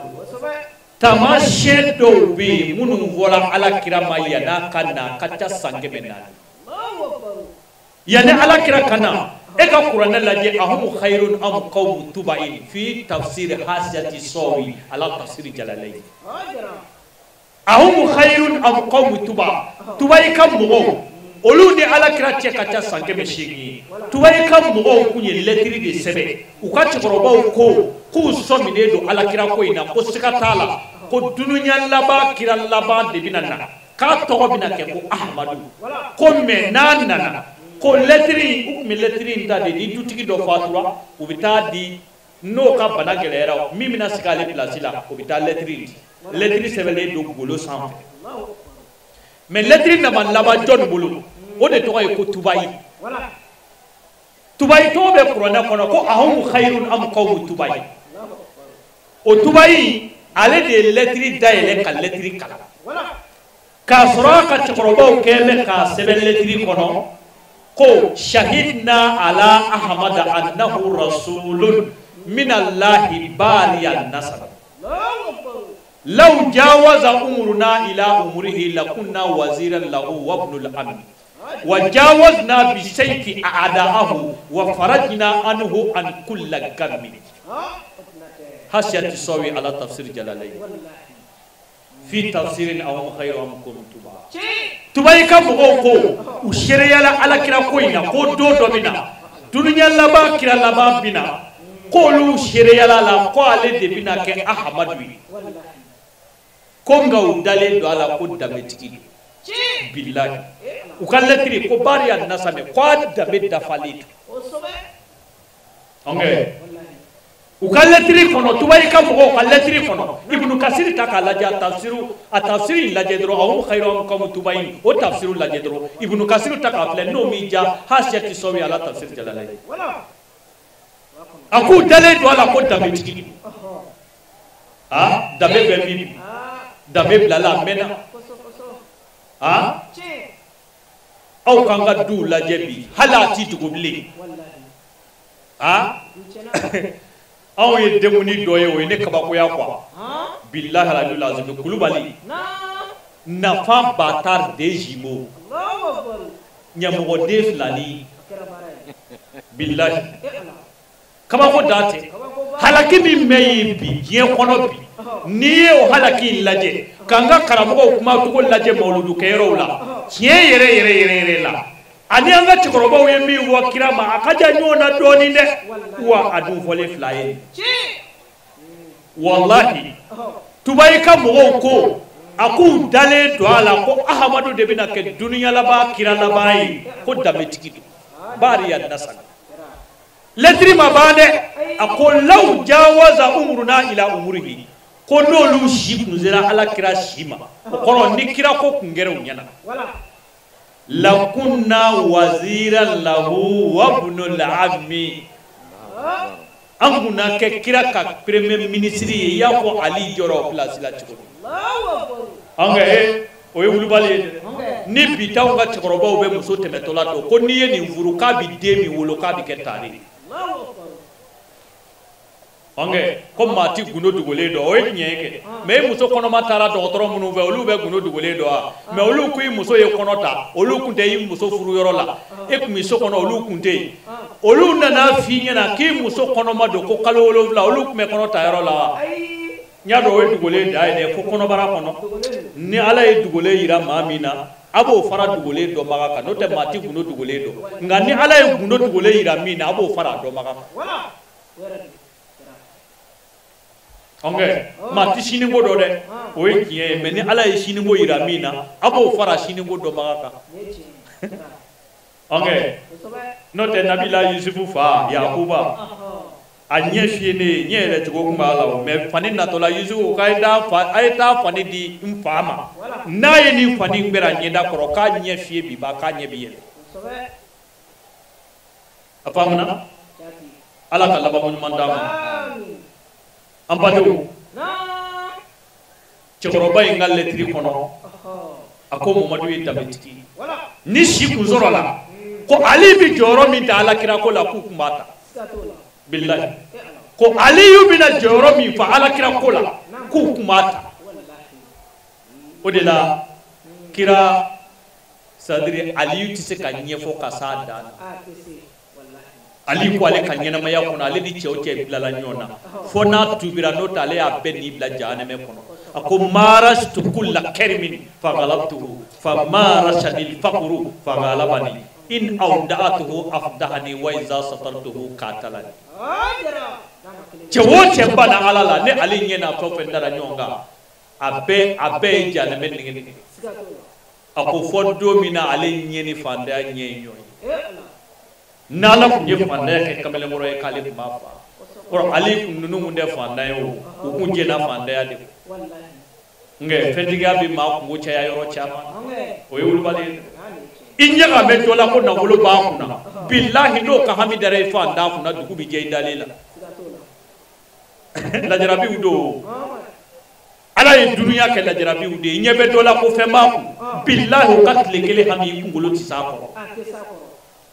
bolo taamasiyɛn dɔw bɛ yen minnu fɔra ala kira ma yan'a ka na a ka ca san 400 yanni ala kira ka na e ka kuranɛ lajɛ ahum khayrun am qawmu tubain fi tafsir hasiyati sawi ala tafsir jalalayn ahum khayrun am qawmu tubai ka mɔgɔw olu ni ala kira cɛ ka ca san 800 tubai ka mɔgɔw kun ye lɛtiri de sɛbɛn u ka cɛkɔrɔbaw ko k'u sɔminen don ala kira ko in na ko siga t'a la ko dunuya laban kira laban de bɛna na k'a tɔgɔ bɛna kɛ ko ahamadu ko mɛ n'a nana ko lɛtiri u tun bɛ lɛtiri in ta de ni dutigi dɔ fatura u bɛ taa di n'o ka bana gɛlɛyara min bɛna sigi ale pilasi la o bɛ taa lɛtiri di lɛtiri sɛbɛnlen don golo sanfɛ mɛ lɛtiri nana laban jɔnni bolo o de tɔgɔ ye ko tubayi tubayi tɔgɔ bɛ kuranɛ kɔnɔ ko ahum khayrun am qawmu tubayi o tubayi ale de ye lɛtiri dayɛlɛ ka lɛtiri kalan k'a sɔrɔ a ka cɛkɔrɔbaw kɛlen bɛ k'a sɛbɛn lɛtiri kɔnɔ ko shahidna ala ahmada annahu rasulun min allahi bariyan nasab law jawaza umruna ila umrihi lakunna waziran lahu wa ibnul ammi wa jawazna bi sayfi a'da'ahu wa farajna anhu an kull gammi hasiyati sawi ala tafsir jalalayn fi tafsirin aw khayru am kuntum tubai ka mɔgɔw ko u sereyala ala kira ko in na ko don dɔ bɛ na dunuya laban kira laban bɛ na k'olu sereyala la ko ale de bɛna kɛ ahamadu ye ko nka u dalen don a la ko danbetigi don bilahi u ka lɛtiri ko bariya nasame ko a danbe dafalen don u ka lɛtiri kɔnɔ tubai ka mɔgɔw ka lɛtiri kɔnɔ ibnu kasiri ta k'a lajɛ a tafsiri lajɛ dɔrɔn ahum khayru am qawmu tubain o tafsiru lajɛ dɔrɔn ibnu kasiri ta k'a filɛ n'o min ja hasiyati sawi ala tafsir jalalayn a k'u dalen don a la ko danbetigi danbe bɛ min danbe bilala a mɛnna aw k'an ka duw lajɛ bi hali a t'i dogo bilen anw ye demuni dɔ ye o ye ne kabakoya quoi billahi alayhi lazim kulubali nafa batar de jimo ɲamɔgɔden filani billahi kabako date halaki min bɛ yen bi diɲɛ kɔnɔ bi n'i ye o halaki lajɛ k'an ka karamɔgɔw kuma cogo lajɛ mawludu kɛyɔrɔw la tiɲɛ yɛrɛ la ani an ka cɛkɔrɔbaw ye min fɔ kira ma a ka jan ɲɔgɔn na dɔɔnin dɛ wa a dun fɔlen fila ye wallahi tubayi ka mɔgɔw ko a k'u dalen don a la ko ahamadu de bɛna kɛ duniya laban kira laban ye ko danbetigi don bari ya nasaga lettre ma ban dɛ a ko law jawaza umruna ila umrihi ko n'olu si kun sera ala kira si ma o kɔrɔ ni kira ko kun gɛrɛw ɲɛna lakunna wazira lahu wa ibnul ammi an kunna kɛ kira ka premier ministre ye i y'a fɔ ali jɔrɔ place la cogo an ka o ye wulibali ye ni bi t'anw ka cɛkɔrɔbaw bɛ muso tɛmɛtɔla dɔn ko n'i ye nin furu k'a bɛ den min wolo k'a bɛ kɛ tare ko maa ti gundo dogolen dɔn o ye tiɲɛ ye kɛ mais e muso kɔnɔma taara dɔgɔtɔrɔ minnu fɛ olu bɛ gundo dogolen dɔn wa mais olu ko i muso ye kɔnɔ ta olu kun tɛ i muso furu yɔrɔ la e kun bɛ so kɔnɔ olu kun tɛ yen olu nana f'i ɲɛna k'i muso kɔnɔma don ko kalo 7 olu kun bɛ kɔnɔ ta yɔrɔ la wa n y'a dɔn o ye dogolen da ye dɛ fo kɔnɔbara kɔnɔ ni ala ye dogolen yira maa min na a b'o fara dogolen dɔnbaga kan n'o tɛ maa ti gundo dogolen dɔn nka ni ala ye gundo dogolen yira min na a b'o fara a dɔnbaga kan maa ti siniko dɔ dɛ o ye tiɲɛ ye mais ni ala ye siniko yira min na a b'o fara siniko dɔnbaga kan n'o tɛ nabila yusufu fa yakuba a ɲɛ fiyɛ ne ye ɲɛ yɛrɛ cogo kun b'a la mais fani natɔla yusufu k'a ye taa fani di n fa ma n'a ye nin fani gbɛra ɲɛda kɔrɔ k'a ɲɛ fiyɛ bi ba k'a ɲɛ bi yɛlɛ a faamuna ala ka laban ɲuman d'a ma an badenw cɛkɔrɔba in ka lettre kɔnɔ a ko mamadu ye danbetigi ni si kun sɔrɔ la ko ali bi jɔyɔrɔ min ta alakira ko la k'u kun b'a ta billahi ko aliyu bɛna jɔyɔrɔ min fa alakira ko la k'u kun b'a ta o de la kira sadiri aliyu tɛ se ka ɲɛfɔ ka s'a dan na ali ko ale ka ɲɛnamaya kɔnɔ ale ni cɛw cɛ bilala ɲɔgɔn na fo n'a tubira n'o tɛ ale y'a bɛɛ n'i bila jahanɛmɛ kɔnɔ a ko marastu kulla karimin faghalabtuhu fa marashadil faqru faghalabani in awda'atuhu afdahani wa iza satartuhu qatalani cɛ o cɛ banna ala la ne ale ɲɛ na fɛn fɛn dara ɲɔgɔn kan a bɛɛ ye jahanɛmɛ nɛgɛ a ko fɔ don min na ale ɲɛ ni fantanya ɲɛ ye ɲɔgɔn ye n'ala kun ye fantanya kɛ kamalenkɔrɔ ye k'ale kun b'a fa kɔrɔ ale kun ninnu kun tɛ fantanya ye o kun jɛna fantanya de nka fɛntigiya bɛ maa kungo caya yɔrɔ caman o ye wulibali ye i ɲɛ ka mɛn dɔ la ko nafolo b'a kunna bilahi n'o ka hami dara i fantan kunna dugu bɛ jɛ i dalen la lajarabiw don ala ye dunuya kɛ lajarabiw de ye i ɲɛ bɛ dɔ la ko fɛn b'a kun bilahi o ka tile kelen hami i kunkolo tɛ s'a kɔrɔ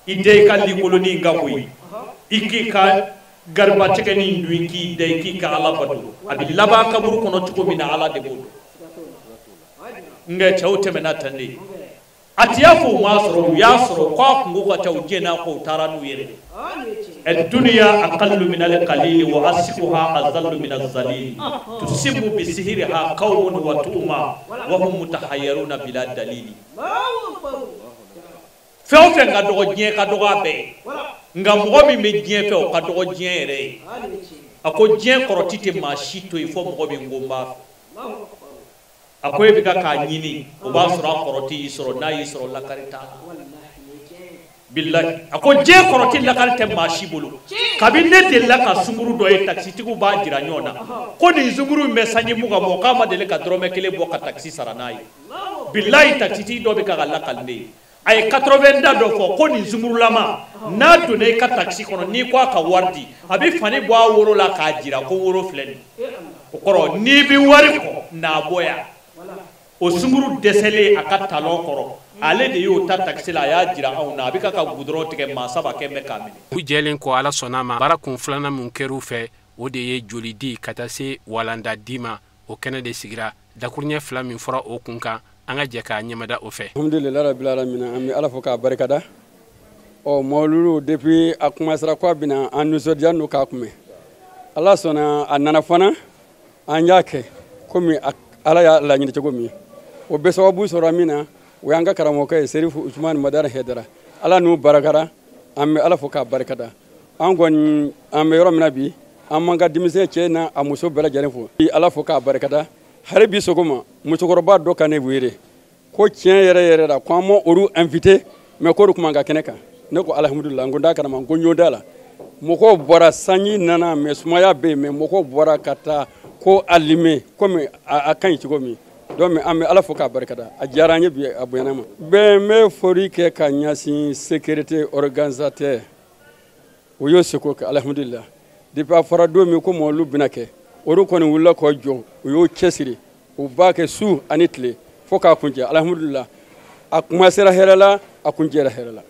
i den i ka likolonin ka bɔ yen i k'i ka garibatigɛnin dun i k'i da i k'i ka ala bato a bɛ laban kaburu kɔnɔ cogo min na ala de b'o dɔn nka cɛw tɛmɛna tan de a ti y'a fɔ u m'a sɔrɔ u y'a sɔrɔ k'a kungo ka ca u jɛnna ko u taara n'u yɛrɛ الدنيا أقل من القليل وأسفها أذل من الذليل تصيب بسحرها قوم وتؤمى وهم متحيرون بلا دليل fɛn fɛn ka dɔgɔ diɲɛ ka dɔgɔ a bɛɛ nka mɔgɔ min bɛ diɲɛ fɛ o ka dɔgɔ diɲɛ yɛrɛ ye a ko diɲɛ kɔrɔti tɛ maa si to yen fɔ mɔgɔ min ko n b'a fɛ a ko e bɛ ka k'a ɲini o b'a sɔrɔ a kɔrɔti y'i sɔrɔ n'a y'i sɔrɔ lakari t'a la billahi a ko diɲɛ kɔrɔti lakari tɛ maa si bolo kabini ne delila ka sunkuru dɔ ye takisitigiw b'a jira ɲɔgɔn na ko nin sunkuru in bɛ sanji mun kan mɔgɔ k'a ma deli ka dɔrɔmɛ kelen bɔ ka takisi sara n'a ye billahi takisitigi dɔ bɛ ka lakali ne ye a ye 80 da dɔ fɔ ko nin zungurulama n'a donna i ka takisi kɔnɔ n'i ko a ka wari di a bɛ fani bɔ a woro la k'a jira ko woro filɛ nin o kɔrɔ n'i bɛ wari kɔ n'a bɔ yan o sunkuru dɛsɛlen a ka talon kɔrɔ ale de y'o ta takisi la a y'a jira anw na a bɛ ka gudɔrɔn tigɛ maa saba kɛ mɛ k'a minɛ. u jɛlen kɔ ala sɔnna ma baara kun filanan min kɛr'u fɛ o de ye joli di ka taa se walanda di ma o kɛnɛ de sigira dakuruɲɛ fila min fɔra o kun kan an ka jɛ k'a ɲɛmada o fɛ. alhamdulilayi rabbil alamin an bɛ ala fo k'a barikada ɔ mawuludu depuis a kumasara ko a bɛna an nisɔndiya n'o k'a kunbɛn ala sɔnna a nana fana an y'a kɛ komi ala y'a laɲini cogo min o bɛ sababu sɔrɔ min na o y'an ka karamɔgɔkɛ ye serifu usumani madara hedera ala n'u barakara an bɛ ala fo k'a barikada an kɔni an bɛ yɔrɔ min na bi an man ka denmisɛn cɛ n'a a muso bɛɛ lajɛlen fo ala fo k'a barikada hali bi sɔgɔma musokɔrɔba dɔ ka ne wele ko tiɲɛ yɛrɛ yɛrɛ la ko an ma olu invité mais k'olu kuma ka kɛnɛ kan ne ko alhamdulillah n ko d'a kalama n ko n y'o da la mɔgɔw bɔra sanji nana mais sumaya bɛ yen mais mɔgɔw bɔra ka taa ko alime komi a ka ɲi cogo min donc an bɛ ala fo k'a barikada a diyara an ye bi a bonyana ma bɛn n bɛ foli kɛ ka ɲɛsin sécurité organisateur o y'o seko kɛ alhamdulillah depuis a fɔra don min ko olu bɛna kɛ olu kɔni wulila k'o jɔ u y'o cɛsiri u b'a kɛ su ani tile fo k'a kuncɛ alhamdulillah a kuma sera hɛrɛ la a kuncɛra hɛrɛ la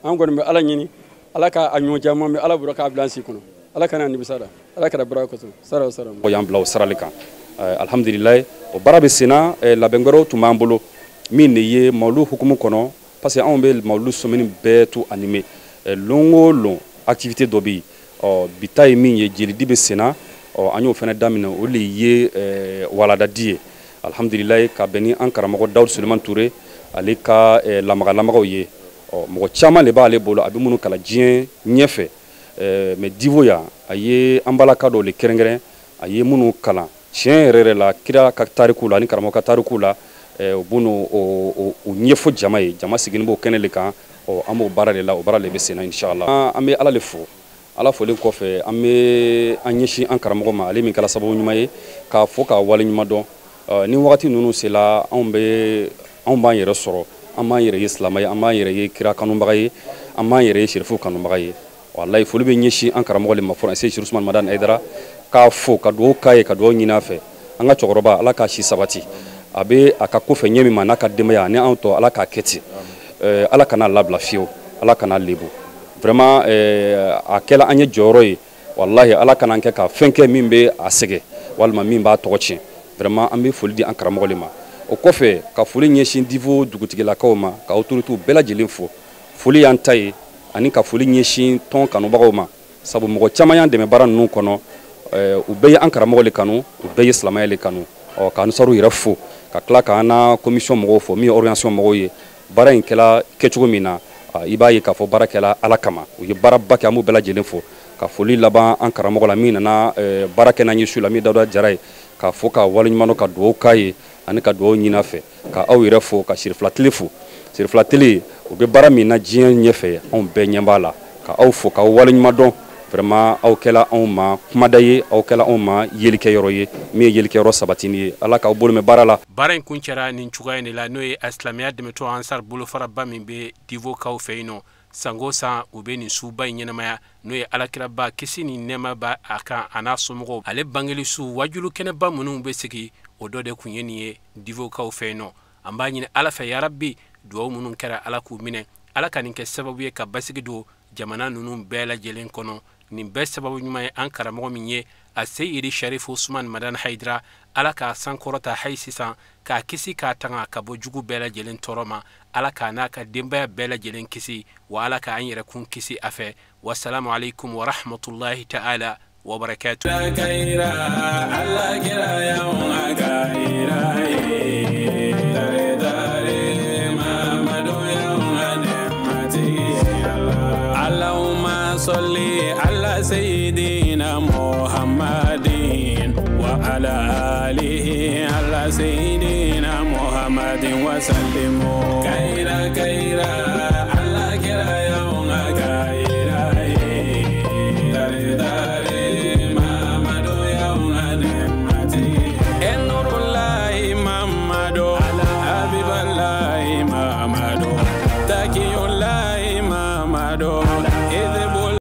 an kɔni bɛ ala ɲini ala k'a ɲɔgɔn caman bɛ ala bolo k'a bila an si kɔnɔ ala kana nimisa la ala kɛra bara kosɔn sara o sara o y'an bila o sarali kan alhamdulillah o baara bɛ senna labɛn wɛrɛw tun b'an bolo min de ye mawulu hukumu kɔnɔ parce que anw bɛ mawulu sɔmini bɛɛ to animé lon o lon activité dɔ bɛ yen bi ta ye min ye jelidi bɛ senna an y'o fana daminɛ o de ye waladadi ye alhamdulillah ka bɛn ni an karamɔgɔ Dawudu Suleman Ture ale ka lamaga-lamagaw ye mɔgɔ caman de b'ale bolo a bɛ minnu kalan diɲɛ ɲɛfɛ mais divo ya a ye an balaka dɔw le kɛrɛnkɛrɛn a ye minnu kalan tiɲɛ yɛrɛ yɛrɛ la kira ka tariku la ani karamɔgɔ ka tariku la u b'u o ɲɛfɔ jama ye jama sigilen b'o kɛnɛ de kan an b'o baara de la o baara de bɛ senna inshallah an bɛ ala le fo ala folen kɔfɛ an bɛ an ɲɛsin an karamɔgɔ ma ale min kɛra sababu ɲuman ye k'a fɔ k'a wale ɲuman dɔn ni wagati ninnu sela anw b'an yɛrɛ sɔrɔ an b'an yɛrɛ ye silamɛ ye an b'an yɛrɛ ye kira kanubaga ye an b'an yɛrɛ ye sherifu kanubaga ye wallahi foli bɛ ɲɛsin an karamɔgɔ le ma fɔlɔ se Sheikh Usman Madani Aidara k'a fo ka dugawu k'a ye ka dugawu ɲini a fɛ an ka cɛkɔrɔba ala k'a si sabati a bɛ a ka kofɛ ɲɛ min ma n'a ka denbaya ni anw tɔ ala k'a kɛ ten ala kana labila fiyewu ala kana lebu vraiment a kɛla an ye jɔyɔrɔ ye wallahi ala kana kɛ ka fɛn kɛ min bɛ a sɛgɛ walima min b'a tɔgɔ tiɲɛ vraiment an bɛ foli di an karamɔgɔ le ma o kɔfɛ ka foli ɲɛsin divo dugutigilakaw ma ka autorités bɛɛ lajɛlen fo foli y'an ta ye ani ka foli ɲɛsin tɔn kanubagaw ma sabu mɔgɔ caman y'an dɛmɛ baara ninnu kɔnɔ u bɛɛ ye an karamɔgɔ le kanu u bɛɛ ye silamɛya le kanu ka anusaru yɛrɛ fo ka tila k'an na commission mɔgɔw fo min ye organisation mɔgɔw ye baara in kɛla kɛcogo min na i b'a ye k'a fɔ baara kɛla ala kama u ye baaraba kɛ an b'u bɛɛ lajɛlen fo ka foli laban an karamɔgɔ la min nana baara kɛ n'an ye su la min Dawuda Jara ye k'a fɔ ka waleɲuman dɔn ka dugawu k'a ye ani ka dugawu ɲini a fɛ ka aw yɛrɛ fo ka Sirifila Tele fo Sirifila Tele u bɛ baara min na diɲɛ ɲɛfɛ anw bɛɛ ɲɛ b'a la ka aw fo k'aw waleɲuman dɔn vraiment aw kɛla anw ma kumada ye aw kɛla anw ma yelikɛyɔrɔ ye min ye yelikɛyɔrɔ sabatini ye ala k'aw bolo mɛn baara la baara in kun cɛra nin cogoya in de la n'o ye silamɛya dɛmɛtɔ ansar bolofaraba min bɛ divo kaw fɛ yen nɔ sango san u bɛ nin suba in ɲɛnamaya n'o ye alakiraba kisi ni nɛɛma b'a a kan a n'a somɔgɔw ale bangeli su wajulu kɛnɛba minnu bɛ sigi o dɔ de kun ye nin ye divo kaw fɛ yen nɔ an b'a ɲini ala fɛ yarabi duwawu minnu kɛra ala k'u minɛ ala ka nin kɛ sababu ye ka basigi don jamana ninnu bɛɛ lajɛlen kɔnɔ nin bɛɛ sababu ɲuman ye an karamɔgɔ min ye a Seyidi Sharifu Usman Madani Aidara ala k'a sankɔrɔta hayi sisan k'a kisi k'a tanga ka bɔ jugu bɛɛ lajɛlen tɔɔrɔ ma ala k'a n'a ka denbaya bɛɛ lajɛlen kisi wa ala k'an yɛrɛ kun kisi a fɛ wassalamu alaikum wa rahmatullahi ta'ala wa barakatuh صلي على سيدنا محمد وعلى آله على سيدنا محمد وسلم كيرا